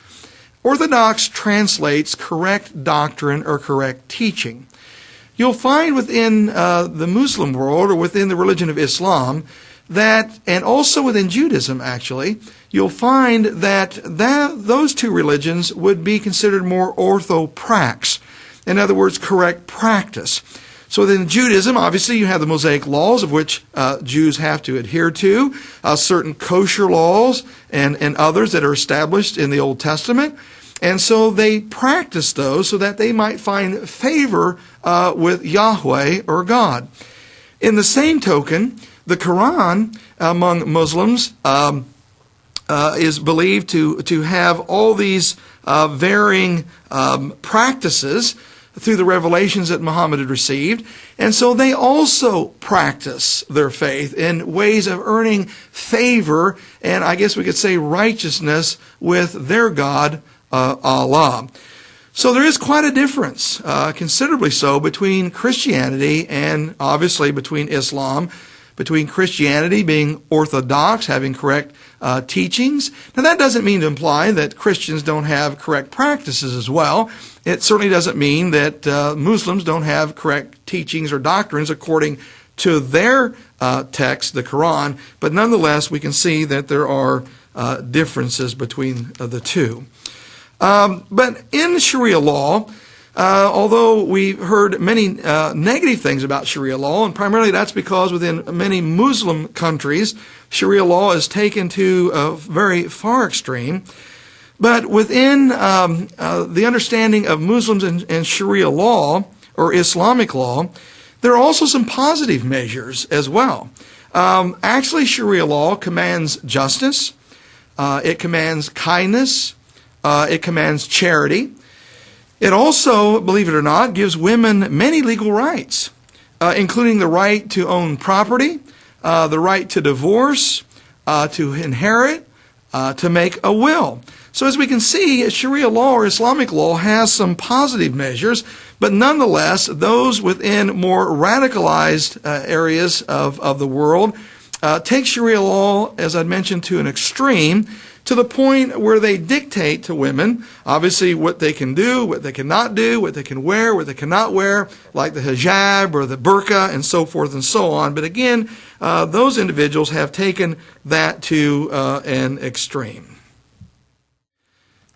Orthodox translates correct doctrine or correct teaching. You'll find within the Muslim world or within the religion of Islam that, and also within Judaism actually, you'll find that those two religions would be considered more orthoprax. In other words, correct practice. So within Judaism, obviously, you have the Mosaic laws of which Jews have to adhere to, certain kosher laws and others that are established in the Old Testament. And so they practice those so that they might find favor with Yahweh or God. In the same token, the Quran among Muslims is believed to have all these varying practices through the revelations that Muhammad had received. And so they also practice their faith in ways of earning favor and I guess we could say righteousness with their God, Allah. So there is quite a difference, considerably so, between Christianity and obviously between Islam, between Christianity being orthodox, having correct teachings. Now that doesn't mean to imply that Christians don't have correct practices as well. It certainly doesn't mean that Muslims don't have correct teachings or doctrines according to their text, the Quran, but nonetheless we can see that there are differences between the two. But in Sharia law, although we've heard many negative things about Sharia law, and primarily that's because within many Muslim countries, Sharia law is taken to a very far extreme. But within the understanding of Muslims and Sharia law, or Islamic law, there are also some positive measures as well. Actually, Sharia law commands justice, it commands kindness, it commands charity. It also, believe it or not, gives women many legal rights, including the right to own property, the right to divorce, to inherit, to make a will. So as we can see, Sharia law or Islamic law has some positive measures, but nonetheless, those within more radicalized areas of the world take Sharia law, as I mentioned, to an extreme, to the point where they dictate to women, obviously, what they can do, what they cannot do, what they can wear, what they cannot wear, like the hijab or the burqa and so forth and so on. But again, those individuals have taken that to an extreme.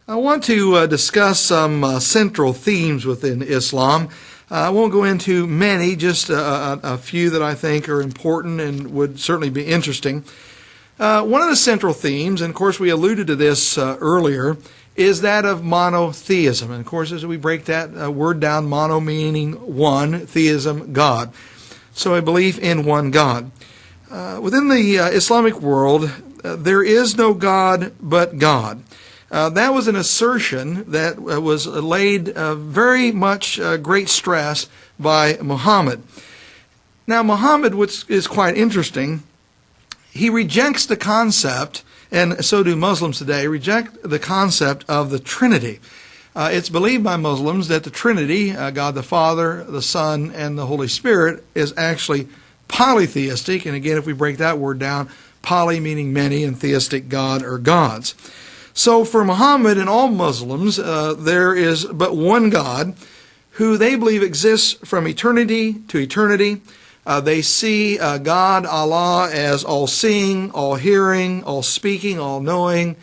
I want to discuss some central themes within Islam. I won't go into many, just a few that I think are important and would certainly be interesting. One of the central themes, and of course we alluded to this earlier, is that of monotheism. And of course, as we break that word down, mono meaning one, theism, God. So a belief in one God. Within the Islamic world, there is no God but God. That was an assertion that was laid very much great stress by Muhammad. Now, Muhammad, which is quite interesting, he rejects the concept, and so do Muslims today, reject the concept of the Trinity. It's believed by Muslims that the Trinity, God the Father, the Son, and the Holy Spirit, is actually polytheistic. And again, if we break that word down, poly meaning many, and theistic, God or gods. So for Muhammad and all Muslims, there is but one God who they believe exists from eternity to eternity. They see God, Allah, as all-seeing, all-hearing, all-speaking, all-knowing,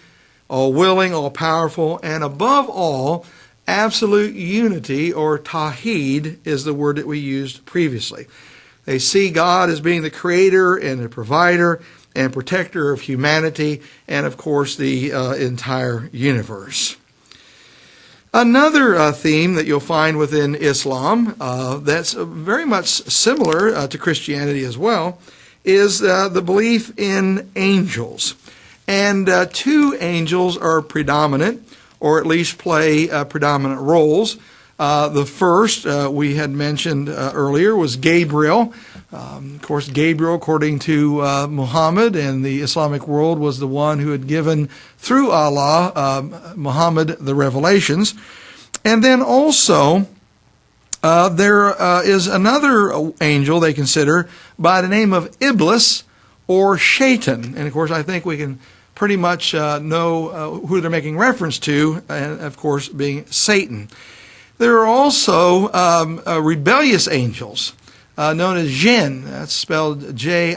all-willing, all-powerful, and above all, absolute unity, or tawheed is the word that we used previously. They see God as being the creator and the provider and protector of humanity and, of course, the entire universe. Another theme that you'll find within Islam that's very much similar to Christianity as well is the belief in angels. And two angels are predominant, or at least play predominant roles. The first we had mentioned earlier was Gabriel. Of course, Gabriel, according to Muhammad and the Islamic world, was the one who had given, through Allah, Muhammad the revelations. And then also, there is another angel they consider by the name of Iblis or Shaitan. And of course, I think we can pretty much know who they're making reference to, and of course, being Satan. There are also rebellious angels, known as jinn. That's spelled Jinn.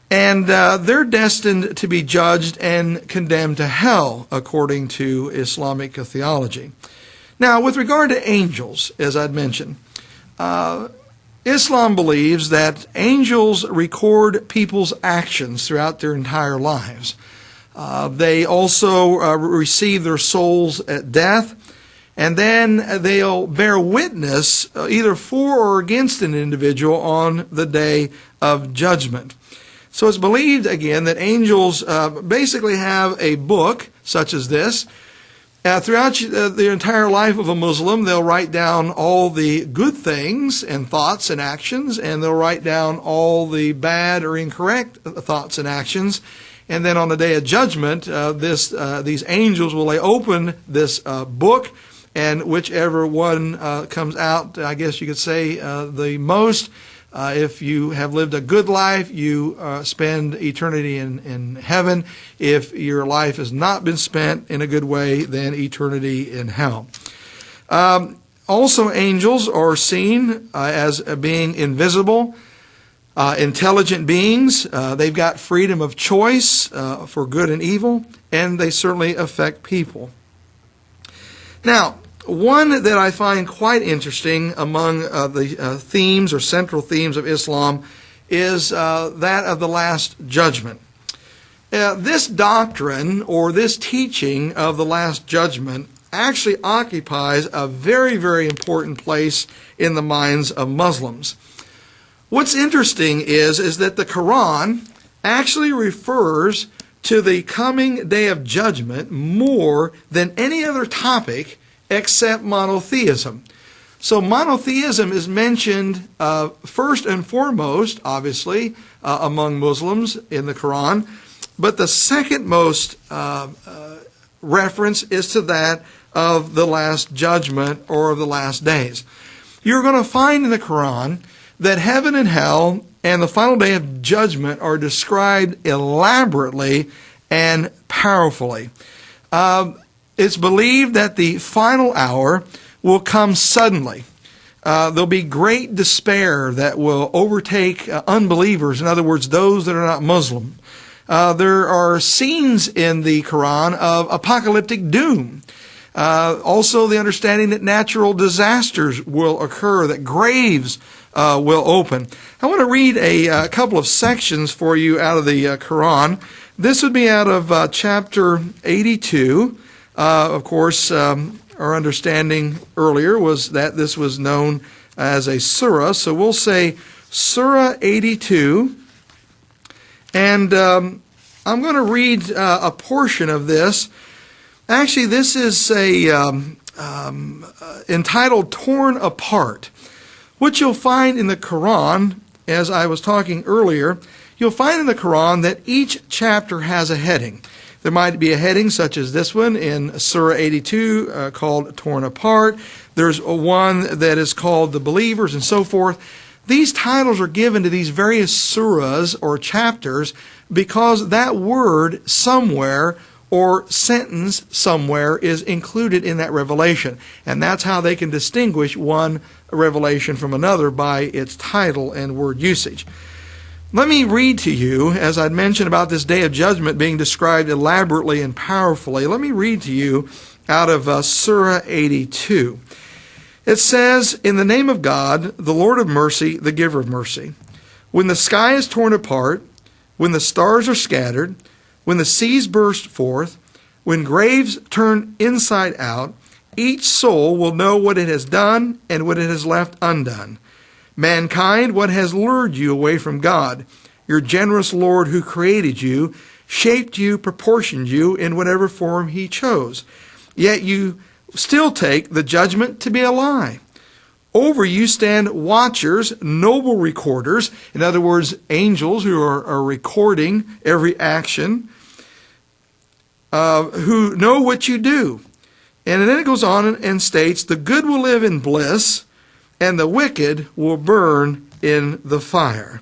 And they're destined to be judged and condemned to hell, according to Islamic theology. Now, with regard to angels, as I'd mentioned, Islam believes that angels record people's actions throughout their entire lives. They also receive their souls at death, and then they'll bear witness either for or against an individual on the day of judgment. So it's believed, again, that angels basically have a book such as this. Throughout the entire life of a Muslim, they'll write down all the good things and thoughts and actions, and they'll write down all the bad or incorrect thoughts and actions. And then on the day of judgment, these angels will lay open this book, and whichever one comes out, I guess you could say, the most. If you have lived a good life, you spend eternity in heaven. If your life has not been spent in a good way, then eternity in hell. Also, angels are seen as being invisible, intelligent beings. They've got freedom of choice for good and evil, and they certainly affect people. Now, one that I find quite interesting among the themes or central themes of Islam is that of the Last Judgment. This doctrine or this teaching of the Last Judgment actually occupies a very, very important place in the minds of Muslims. What's interesting is that the Quran actually refers to the coming day of judgment more than any other topic except monotheism. So monotheism is mentioned first and foremost, obviously, among Muslims in the Quran. but the second most reference is to that of the last judgment or the last days. You're going to find in the Quran that heaven and hell and the final day of judgment are described elaborately and powerfully. It's believed that the final hour will come suddenly. There'll be great despair that will overtake unbelievers, in other words, those that are not Muslim. There are scenes in the Quran of apocalyptic doom. Also the understanding that natural disasters will occur, that graves will open. I want to read a couple of sections for you out of the Quran. This would be out of chapter 82. Of course, our understanding earlier was that this was known as a surah. So we'll say Surah 82. And I'm going to read a portion of this. Actually, this is entitled Torn Apart. What you'll find in the Quran, as I was talking earlier, you'll find in the Quran that each chapter has a heading. There might be a heading such as this one in Surah 82 called Torn Apart. There's one that is called The Believers and so forth. These titles are given to these various surahs or chapters because that word somewhere or sentence somewhere is included in that revelation. And that's how they can distinguish one revelation from another, by its title and word usage. Let me read to you, as I'd mentioned about this day of judgment being described elaborately and powerfully, let me read to you out of Surah 82. It says, "In the name of God, the Lord of mercy, the giver of mercy. When the sky is torn apart, when the stars are scattered, when the seas burst forth, when graves turn inside out, each soul will know what it has done and what it has left undone. Mankind, what has lured you away from God? Your generous Lord who created you, shaped you, proportioned you in whatever form He chose. Yet you still take the judgment to be a lie. Over you stand watchers, noble recorders," in other words, angels who are recording every action, "who know what you do." And then it goes on and states, "The good will live in bliss, and the wicked will burn in the fire.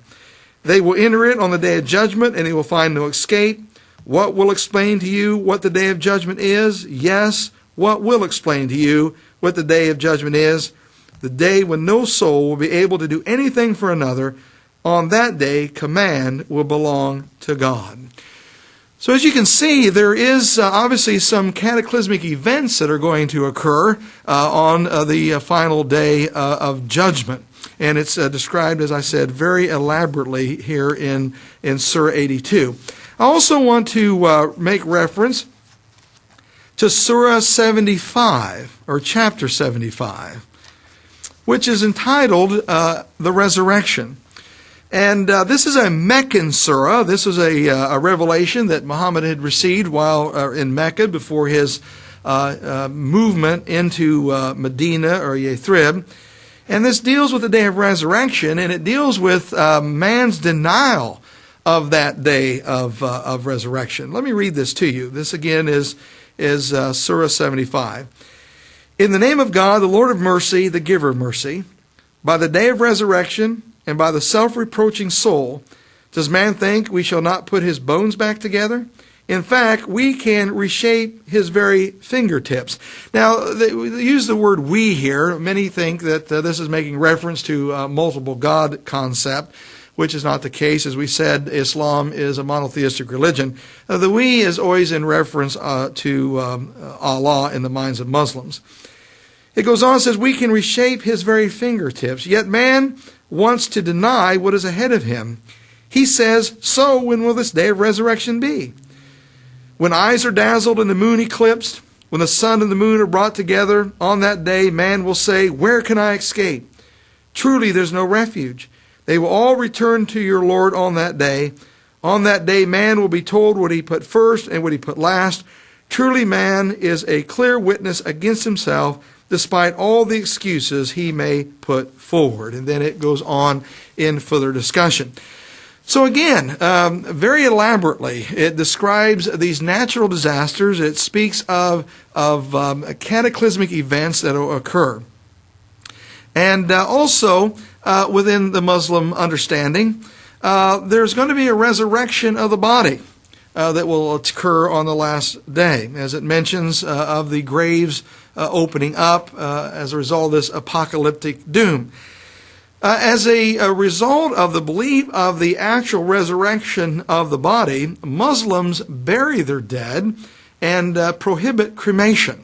They will enter it on the day of judgment, and they will find no escape. What will explain to you what the day of judgment is? Yes, what will explain to you what the day of judgment is? The day when no soul will be able to do anything for another. On that day, command will belong to God." So as you can see, there is obviously some cataclysmic events that are going to occur on the final day of judgment. And it's described, as I said, very elaborately here in Surah 82. I also want to make reference to Surah 75, or chapter 75, which is entitled The Resurrection. And this is a Meccan surah. This was a revelation that Muhammad had received while in Mecca before his movement into Medina or Yathrib. And this deals with the day of resurrection, and it deals with man's denial of that day of resurrection. Let me read this to you. This again is Surah 75. "In the name of God, the Lord of mercy, the giver of mercy, by the day of resurrection and by the self-reproaching soul, does man think we shall not put his bones back together? In fact, we can reshape his very fingertips." Now, they use the word "we" here. Many think that this is making reference to multiple God concept, which is not the case. As we said, Islam is a monotheistic religion. The "we" is always in reference to Allah in the minds of Muslims. It goes on and says, "We can reshape his very fingertips. Yet man wants to deny what is ahead of him. He says, so when will this day of resurrection be? When eyes are dazzled and the moon eclipsed, when the sun and the moon are brought together, on that day man will say, where can I escape? Truly there's no refuge. They will all return to your Lord on that day. On that day man will be told what he put first and what he put last. Truly man is a clear witness against himself, despite all the excuses he may put forward." And then it goes on in further discussion. So again, very elaborately, it describes these natural disasters. It speaks of cataclysmic events that will occur. And also, within the Muslim understanding, there's going to be a resurrection of the body that will occur on the last day, as it mentions of the graves opening up as a result of this apocalyptic doom. As a result of the belief of the actual resurrection of the body, Muslims bury their dead and prohibit cremation.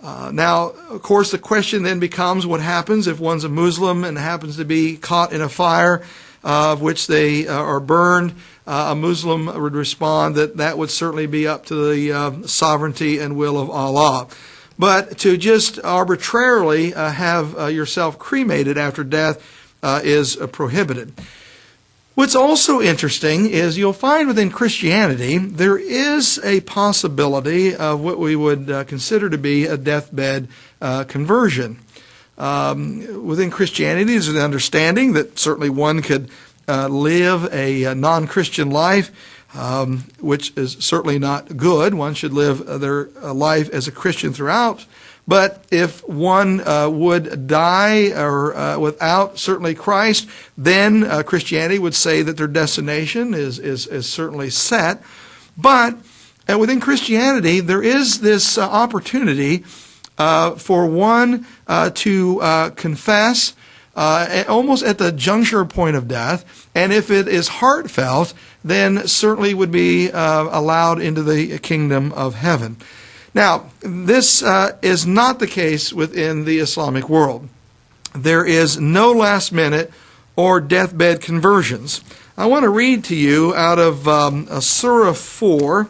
Now, of course, the question then becomes what happens if one's a Muslim and happens to be caught in a fire of which they are burned. A Muslim would respond that would certainly be up to the sovereignty and will of Allah. But to just arbitrarily have yourself cremated after death is prohibited. What's also interesting is you'll find within Christianity there is a possibility of what we would consider to be a deathbed conversion. Within Christianity there's an understanding that certainly one could live a non-Christian life, which is certainly not good. One should live their life as a Christian throughout. But if one would die or without certainly Christ, then Christianity would say that their destination is certainly set. But within Christianity, there is this opportunity for one to confess almost at the juncture point of death, and if it is heartfelt, then certainly would be allowed into the kingdom of heaven. Now, this is not the case within the Islamic world. There is no last minute or deathbed conversions. I want to read to you out of Surah 4,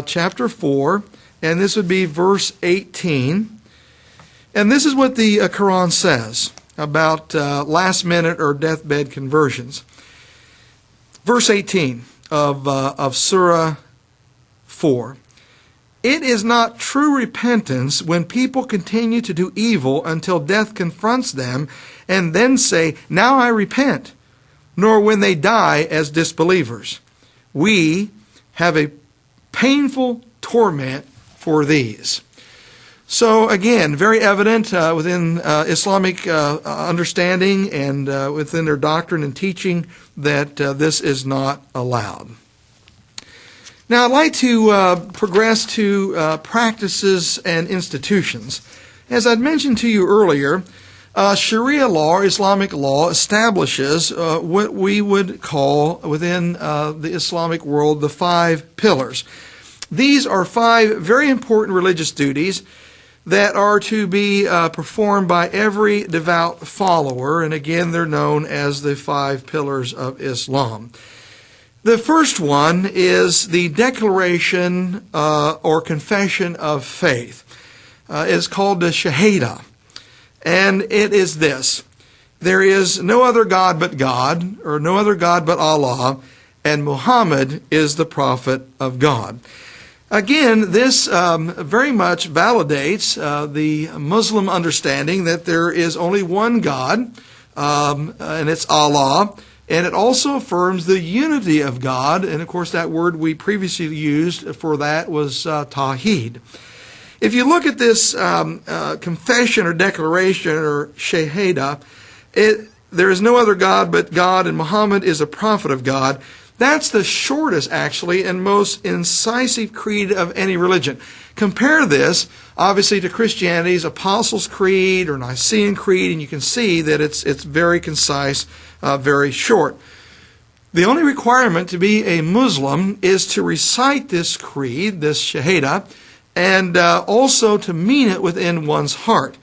chapter 4, and this would be verse 18. And this is what the Quran says about last minute or deathbed conversions. Verse 18 of Surah 4. It is not true repentance when people continue to do evil until death confronts them and then say, "Now I repent," nor when they die as disbelievers. We have a painful torment for these. So again, very evident within Islamic understanding and within their doctrine and teaching that this is not allowed. Now, I'd like to progress to practices and institutions. As I'd mentioned to you earlier, Sharia law, or Islamic law, establishes what we would call within the Islamic world the 5 pillars. These are 5 very important religious duties that are to be performed by every devout follower, and again, they're known as the 5 pillars of Islam. The first one is the declaration or confession of faith. It's called the Shahada. And it is this: there is no other God but God, or no other God but Allah, and Muhammad is the prophet of God. Again, this very much validates the Muslim understanding that there is only one God, and it's Allah. And it also affirms the unity of God. And of course, that word we previously used for that was Tawheed. If you look at this confession or declaration or Shahada, there is no other God but God, and Muhammad is a prophet of God. That's the shortest, actually, and most incisive creed of any religion. Compare this, obviously, to Christianity's Apostles' Creed or Nicene Creed, and you can see that it's very concise, very short. The only requirement to be a Muslim is to recite this creed, this Shahada, and also to mean it within one's heart.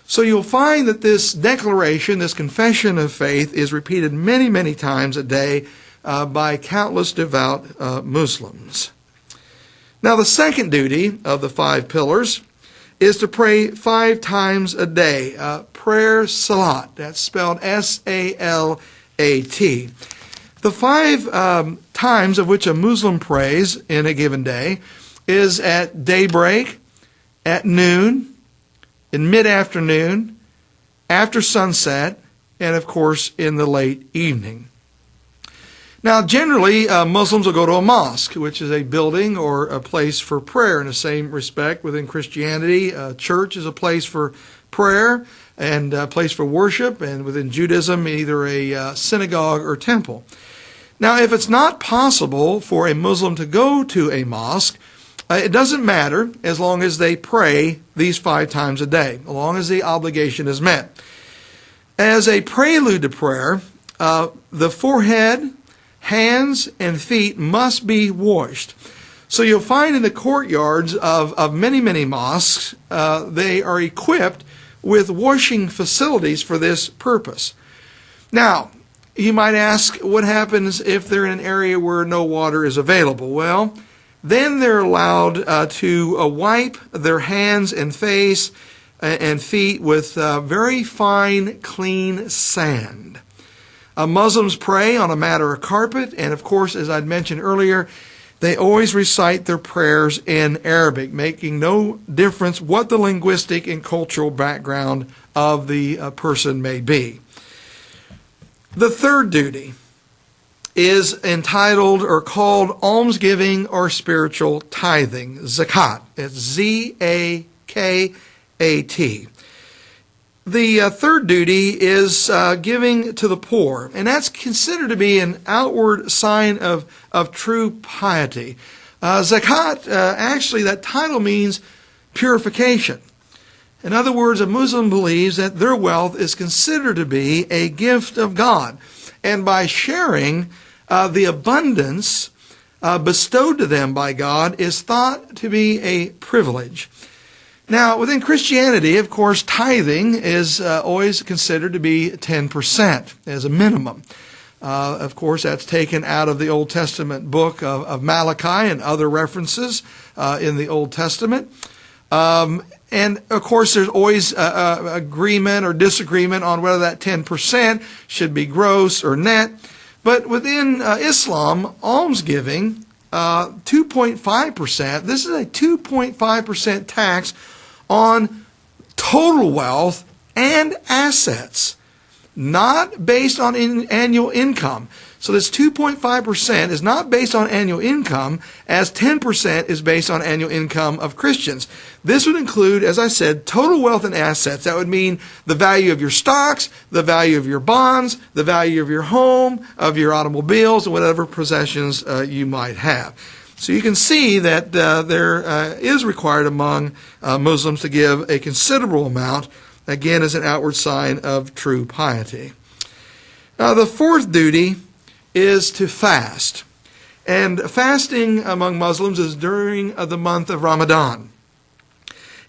So you'll find that this declaration, this confession of faith, is repeated many, many times a day by countless devout Muslims. Now, the second duty of the 5 pillars is to pray 5 times a day. Prayer salat, that's spelled S-A-L-A-T. The 5 times of which a Muslim prays in a given day is at daybreak, at noon, in mid-afternoon, after sunset, and of course in the late evening. Now, generally, Muslims will go to a mosque, which is a building or a place for prayer. In the same respect, within Christianity, a church is a place for prayer and a place for worship, and within Judaism, either a synagogue or temple. Now, if it's not possible for a Muslim to go to a mosque, it doesn't matter as long as they pray these 5 times a day, as long as the obligation is met. As a prelude to prayer, the forehead, hands, and feet must be washed. So you'll find in the courtyards of many, many mosques, they are equipped with washing facilities for this purpose. Now, you might ask, what happens if they're in an area where no water is available? Well, then they're allowed to wipe their hands and face and feet with very fine, clean sand. Muslims pray on a mat or a carpet, and of course, as I'd mentioned earlier, they always recite their prayers in Arabic, making no difference what the linguistic and cultural background of the person may be. The third duty is entitled or called almsgiving or spiritual tithing, zakat. It's Z-A-K-A-T. The third duty is giving to the poor, and that's considered to be an outward sign of true piety. Zakat, actually, that title means purification. In other words, a Muslim believes that their wealth is considered to be a gift of God, and by sharing the abundance bestowed to them by God is thought to be a privilege. Now, within Christianity, of course, tithing is always considered to be 10% as a minimum. Of course, that's taken out of the Old Testament book of Malachi and other references in the Old Testament. And, of course, there's always agreement or disagreement on whether that 10% should be gross or net. But within Islam, almsgiving, 2.5%, this is a 2.5% tax on total wealth and assets, not based on annual income. So this 2.5% is not based on annual income, as 10% is based on annual income of Christians. This would include, as I said, total wealth and assets. That would mean the value of your stocks, the value of your bonds, the value of your home, of your automobiles, and whatever possessions you might have. So you can see that there is required among Muslims to give a considerable amount, again, as an outward sign of true piety. Now, the fourth duty is to fast. And fasting among Muslims is during the month of Ramadan.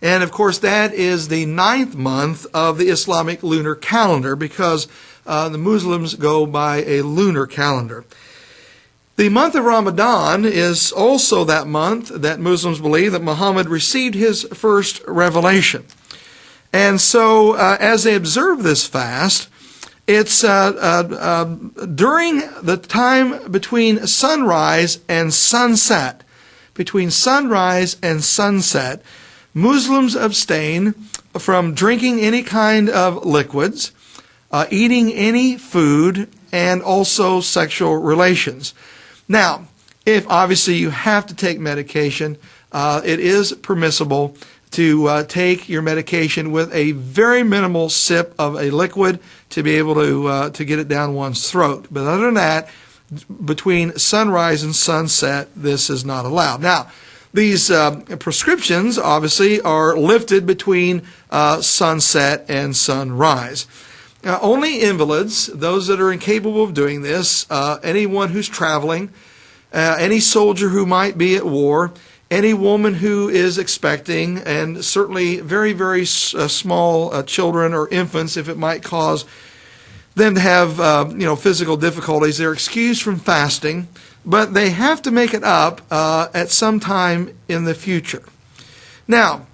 And, of course, that is the 9th month of the Islamic lunar calendar, because the Muslims go by a lunar calendar. The month of Ramadan is also that month that Muslims believe that Muhammad received his first revelation. And so as they observe this fast, it's during the time between sunrise and sunset. Between sunrise and sunset, Muslims abstain from drinking any kind of liquids, eating any food, and also sexual relations. Now, if obviously you have to take medication, it is permissible to take your medication with a very minimal sip of a liquid to be able to get it down one's throat. But other than that, between sunrise and sunset, this is not allowed. Now, these prescriptions obviously are lifted between sunset and sunrise. Now, only invalids, those that are incapable of doing this, anyone who's traveling, any soldier who might be at war, any woman who is expecting, and certainly very, very small children or infants, if it might cause them to have physical difficulties, they're excused from fasting, but they have to make it up at some time in the future. Now,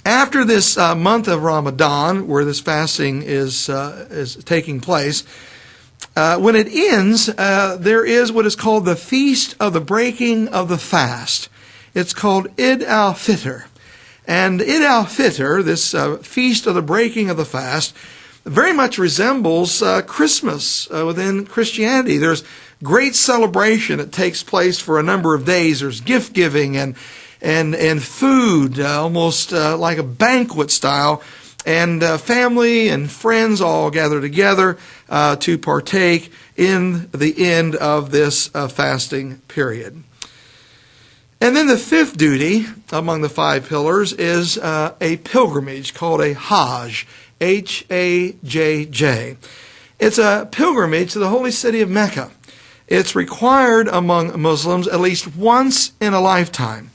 after this month of Ramadan, where this fasting is taking place, when it ends, there is what is called the Feast of the Breaking of the Fast. It's called Eid al-Fitr. And Eid al-Fitr, this Feast of the Breaking of the Fast, very much resembles Christmas within Christianity. There's great celebration that takes place for a number of days. There's gift giving and food, almost like a banquet style, and family and friends all gather together to partake in the end of this fasting period. And then the fifth duty among the five pillars is a pilgrimage called a Hajj, H-A-J-J. It's a pilgrimage to the holy city of Mecca. It's required among Muslims at least once in a lifetime.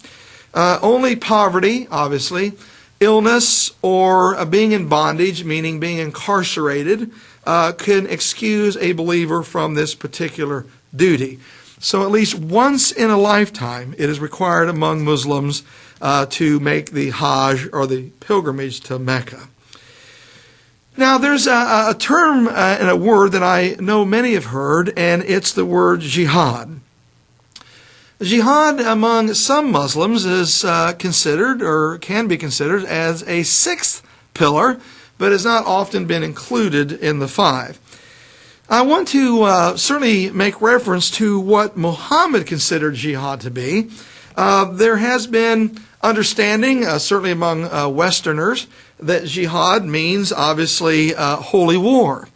Only poverty, obviously, illness, or being in bondage, meaning being incarcerated, can excuse a believer from this particular duty. So at least once in a lifetime, it is required among Muslims to make the Hajj, or the pilgrimage to Mecca. Now, there's a term and a word that I know many have heard, and it's the word jihad. Jihad among some Muslims is considered, or can be considered, as a sixth pillar, but has not often been included in the five. I want to certainly make reference to what Muhammad considered jihad to be. There has been understanding, certainly among Westerners, that jihad means, obviously, holy war.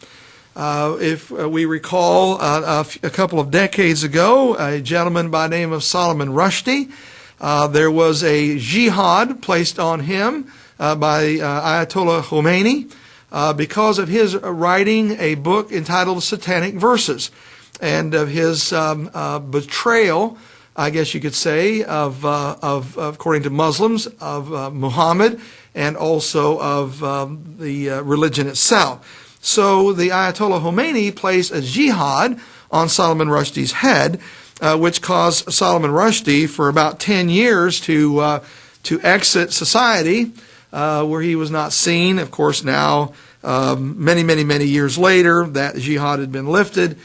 If we recall, a couple of decades ago, a gentleman by the name of Salman Rushdie, there was a jihad placed on him by Ayatollah Khomeini, because of his writing a book entitled Satanic Verses, and of his betrayal, I guess you could say, of according to Muslims, of Muhammad, and also of the religion itself. So the Ayatollah Khomeini placed a jihad on Salman Rushdie's head, which caused Salman Rushdie for about 10 years to exit society, where he was not seen. Of course, now, many years later, that jihad had been lifted.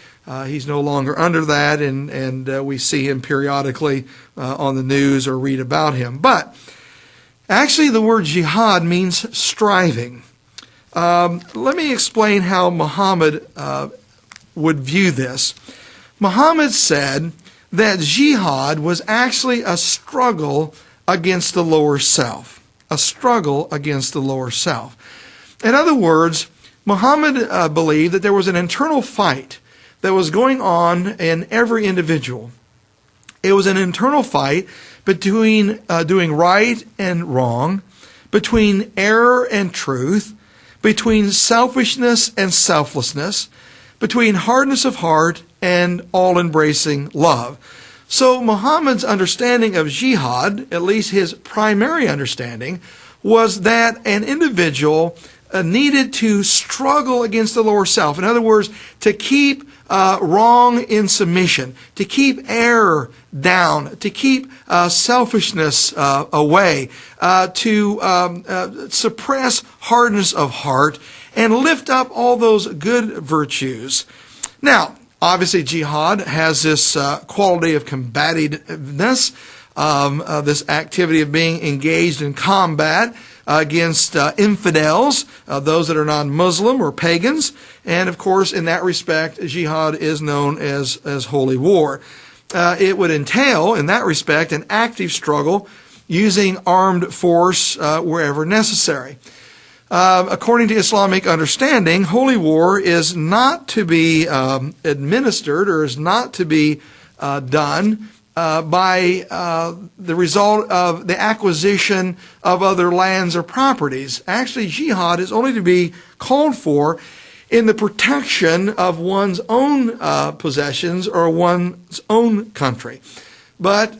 He's no longer under that, and we see him periodically on the news or read about him. But actually, the word jihad means striving. Let me explain how Muhammad would view this. Muhammad said that jihad was actually a struggle against the lower self. A struggle against the lower self. In other words, Muhammad believed that there was an internal fight that was going on in every individual. It was an internal fight between doing right and wrong, between error and truth, between selfishness and selflessness, between hardness of heart and all-embracing love. So Muhammad's understanding of jihad, at least his primary understanding, was that an individual needed to struggle against the lower self. In other words, to keep wrong in submission, to keep error down, to keep selfishness away, to suppress hardness of heart, and lift up all those good virtues. Now, obviously, jihad has this quality of combativeness, this activity of being engaged in combat against infidels, those that are non-Muslim or pagans. And of course, in that respect, jihad is known as holy war. It would entail, in that respect, an active struggle using armed force wherever necessary. According to Islamic understanding, holy war is not to be administered, or is not to be done by the result of the acquisition of other lands or properties. Actually, jihad is only to be called for in the protection of one's own possessions or one's own country. But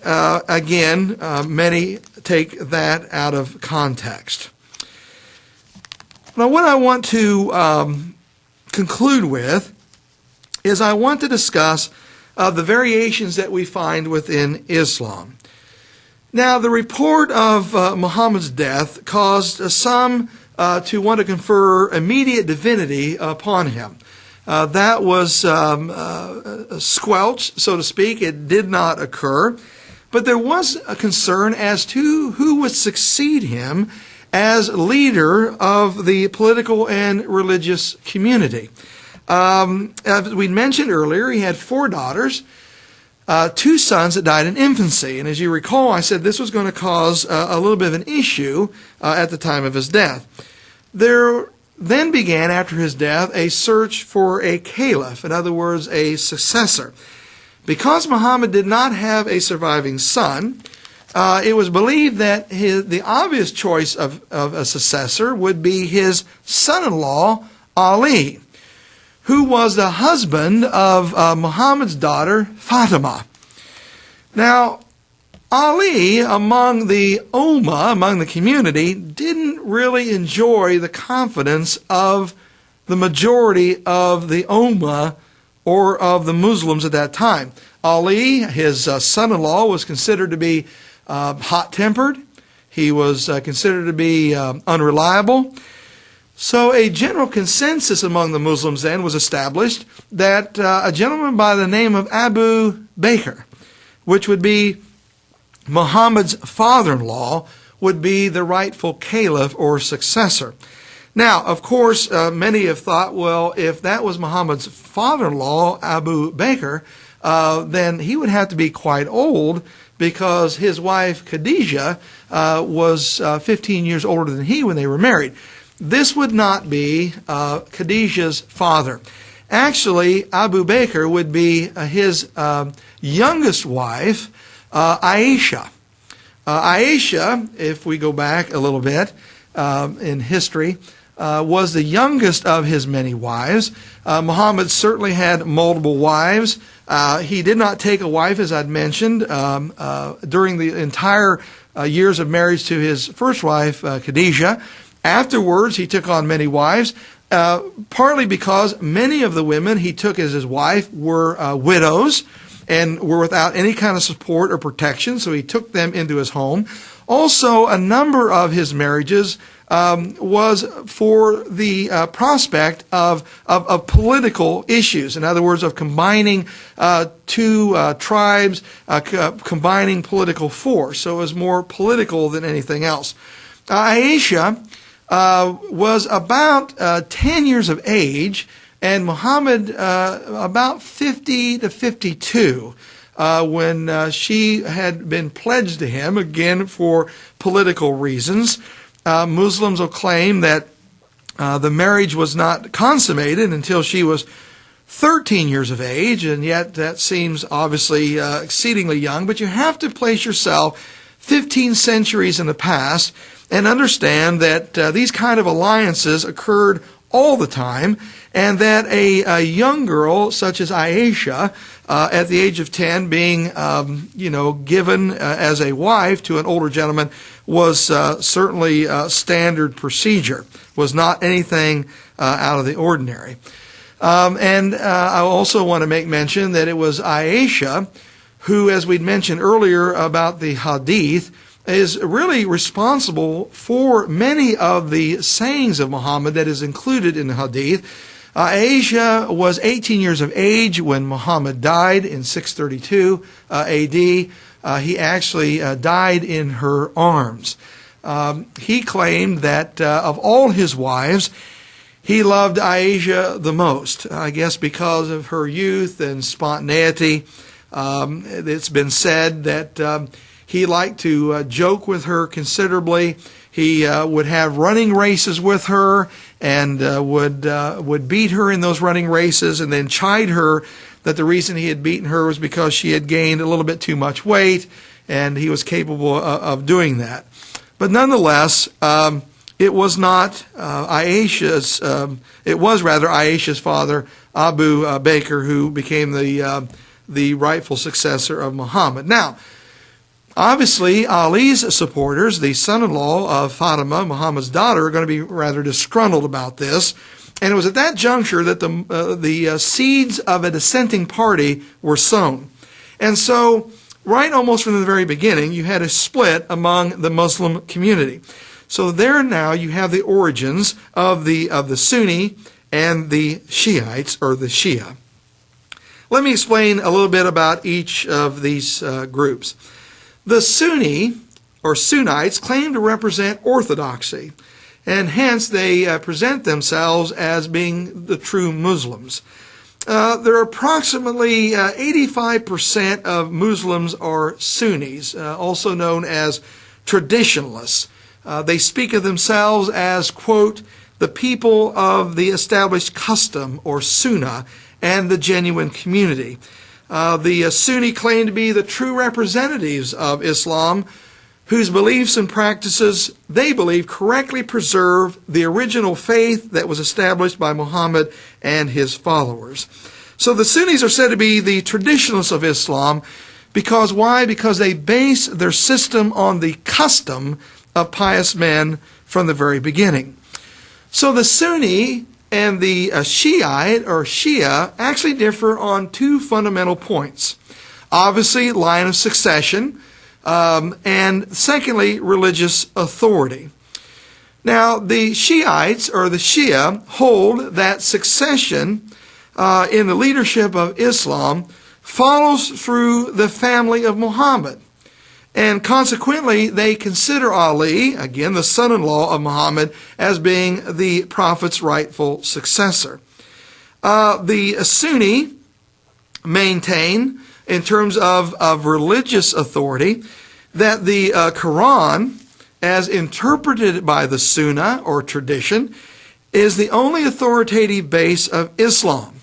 again, many take that out of context. Now, what I want to conclude with is I want to discuss the variations that we find within Islam. Now, the report of Muhammad's death caused some to want to confer immediate divinity upon him. That was squelched, so to speak. It did not occur. But there was a concern as to who would succeed him as leader of the political and religious community. As we mentioned earlier, he had 4 daughters, 2 sons that died in infancy. And as you recall, I said this was going to cause a little bit of an issue at the time of his death. There then began, after his death, a search for a caliph, in other words, a successor. Because Muhammad did not have a surviving son, it was believed that the obvious choice of a successor would be his son-in-law, Ali, who was the husband of Muhammad's daughter, Fatima. Now, Ali, among the Ummah, among the community, didn't really enjoy the confidence of the majority of the Ummah or of the Muslims at that time. Ali, his son-in-law, was considered to be hot-tempered. He was considered to be unreliable. So a general consensus among the Muslims then was established that a gentleman by the name of Abu Bakr, which would be Muhammad's father-in-law, would be the rightful caliph or successor. Now, of course, many have thought, well, if that was Muhammad's father-in-law, Abu Bakr, then he would have to be quite old, because his wife, Khadijah, was 15 years older than he when they were married. This would not be Khadijah's father. Actually, Abu Bakr would be his youngest wife, Aisha. Aisha, if we go back a little bit in history, was the youngest of his many wives. Muhammad certainly had multiple wives. He did not take a wife, as I'd mentioned, during the entire years of marriage to his first wife, Khadijah. Afterwards, he took on many wives, partly because many of the women he took as his wife were widows and were without any kind of support or protection, so he took them into his home. Also, a number of his marriages was for the prospect of political issues. In other words, of combining 2 tribes, combining political force. So it was more political than anything else. Aisha was about 10 years of age, and Muhammad about 50 to 52 when she had been pledged to him, again for political reasons. Muslims will claim that the marriage was not consummated until she was 13 years of age, and yet that seems obviously exceedingly young. But you have to place yourself 15 centuries in the past and understand that these kind of alliances occurred all the time, and that a young girl such as Aisha, at the age of 10, being given as a wife to an older gentleman was certainly standard procedure, was not anything out of the ordinary. And I also want to make mention that it was Aisha who, as we'd mentioned earlier about the hadith, is really responsible for many of the sayings of Muhammad that is included in the hadith. Aisha was 18 years of age when Muhammad died in 632 A.D. He actually died in her arms. He claimed that of all his wives, he loved Aisha the most, I guess because of her youth and spontaneity. It's been said that he liked to joke with her considerably. He would have running races with her and would beat her in those running races, and then chide her that the reason he had beaten her was because she had gained a little bit too much weight, and he was capable of doing that. But nonetheless, it was not Aisha's. It was rather Aisha's father, Abu Bakr, who became the rightful successor of Muhammad. Now, obviously, Ali's supporters, the son-in-law of Fatima, Muhammad's daughter, are going to be rather disgruntled about this. And it was at that juncture that the seeds of a dissenting party were sown. And so, right almost from the very beginning, you had a split among the Muslim community. So there now you have the origins of the Sunni and the Shiites, or the Shia. Let me explain a little bit about each of these groups. The Sunni or Sunnites claim to represent orthodoxy, and hence they present themselves as being the true Muslims. There are approximately 85% of Muslims are Sunnis, also known as traditionalists. They speak of themselves as, quote, the people of the established custom, or Sunnah, and the genuine community. The Sunni claim to be the true representatives of Islam, whose beliefs and practices they believe correctly preserve the original faith that was established by Muhammad and his followers. So the Sunnis are said to be the traditionalists of Islam because why? Because they base their system on the custom of pious men from the very beginning. So the Sunni and the Shiite or Shia actually differ on two fundamental points. Obviously, line of succession, and secondly, religious authority. Now, the Shiites, or the Shia, hold that succession in the leadership of Islam follows through the family of Muhammad. And consequently, they consider Ali, again the son-in-law of Muhammad, as being the prophet's rightful successor. The Sunni maintain, in terms of religious authority, that the Quran, as interpreted by the Sunnah or tradition, is the only authoritative base of Islam,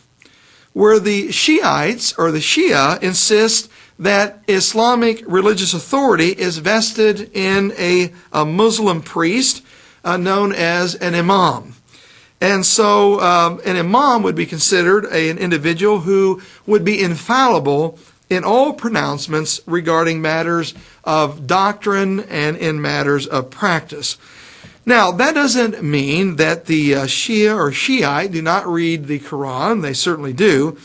where the Shiites or the Shia insist that Islamic religious authority is vested in a Muslim priest known as an imam. And so an imam would be considered an individual who would be infallible in all pronouncements regarding matters of doctrine and in matters of practice. Now, that doesn't mean that the Shia or Shiite do not read the Quran. They certainly do.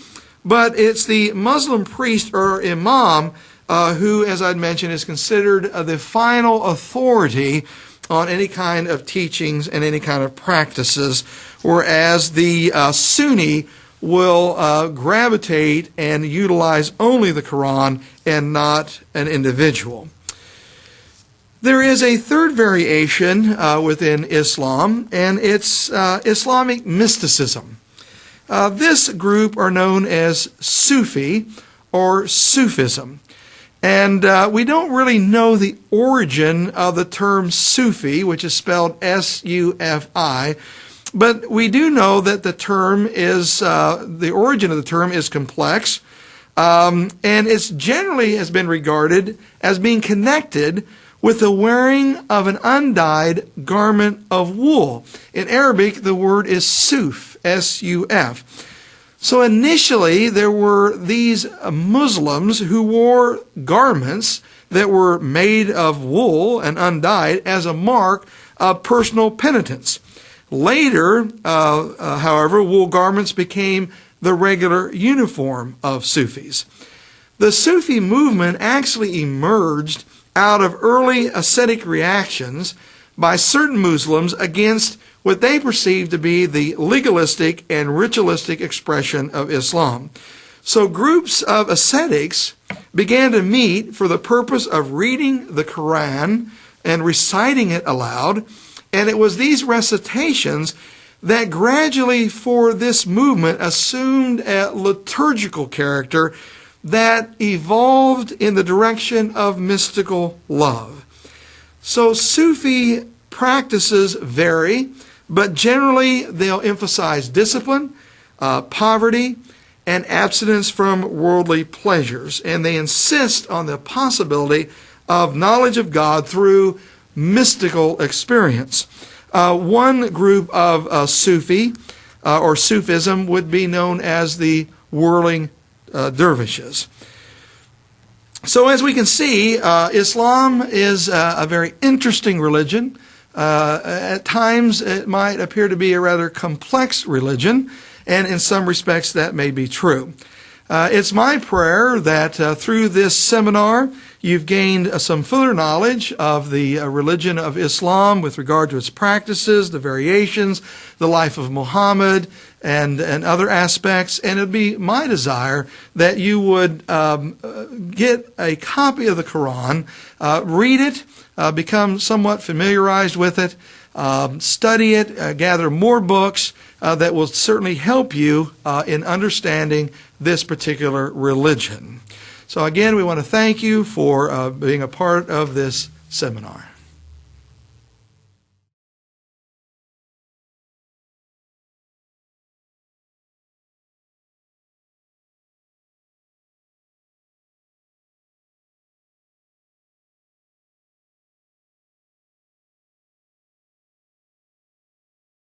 But it's the Muslim priest or imam who, as I'd mentioned, is considered the final authority on any kind of teachings and any kind of practices, whereas the Sunni will gravitate and utilize only the Quran and not an individual. There is a third variation within Islam, and it's Islamic mysticism. This group are known as Sufi or Sufism. And we don't really know the origin of the term Sufi, which is spelled S-U-F-I, but we do know that the term is, the origin of the term is complex, and it's generally has been regarded as being connected with the wearing of an undyed garment of wool. In Arabic, the word is suf, S-U-F. So initially, there were these Muslims who wore garments that were made of wool and undyed as a mark of personal penitence. Later, however, wool garments became the regular uniform of Sufis. The Sufi movement actually emerged out of early ascetic reactions by certain Muslims against what they perceived to be the legalistic and ritualistic expression of Islam. So groups of ascetics began to meet for the purpose of reading the Quran and reciting it aloud, and it was these recitations that gradually for this movement assumed a liturgical character that evolved in the direction of mystical love. So Sufi practices vary, but generally they'll emphasize discipline, poverty, and abstinence from worldly pleasures. And they insist on the possibility of knowledge of God through mystical experience. One group of Sufi or Sufism would be known as the whirling dervishes. So as we can see, Islam is a very interesting religion. At times it might appear to be a rather complex religion, and in some respects that may be true. It's my prayer that through this seminar you've gained some further knowledge of the religion of Islam with regard to its practices, the variations, the life of Muhammad, and other aspects. And it would be my desire that you would get a copy of the Quran, read it, become somewhat familiarized with it, study it, gather more books that will certainly help you in understanding this particular religion. So again, we want to thank you for being a part of this seminar.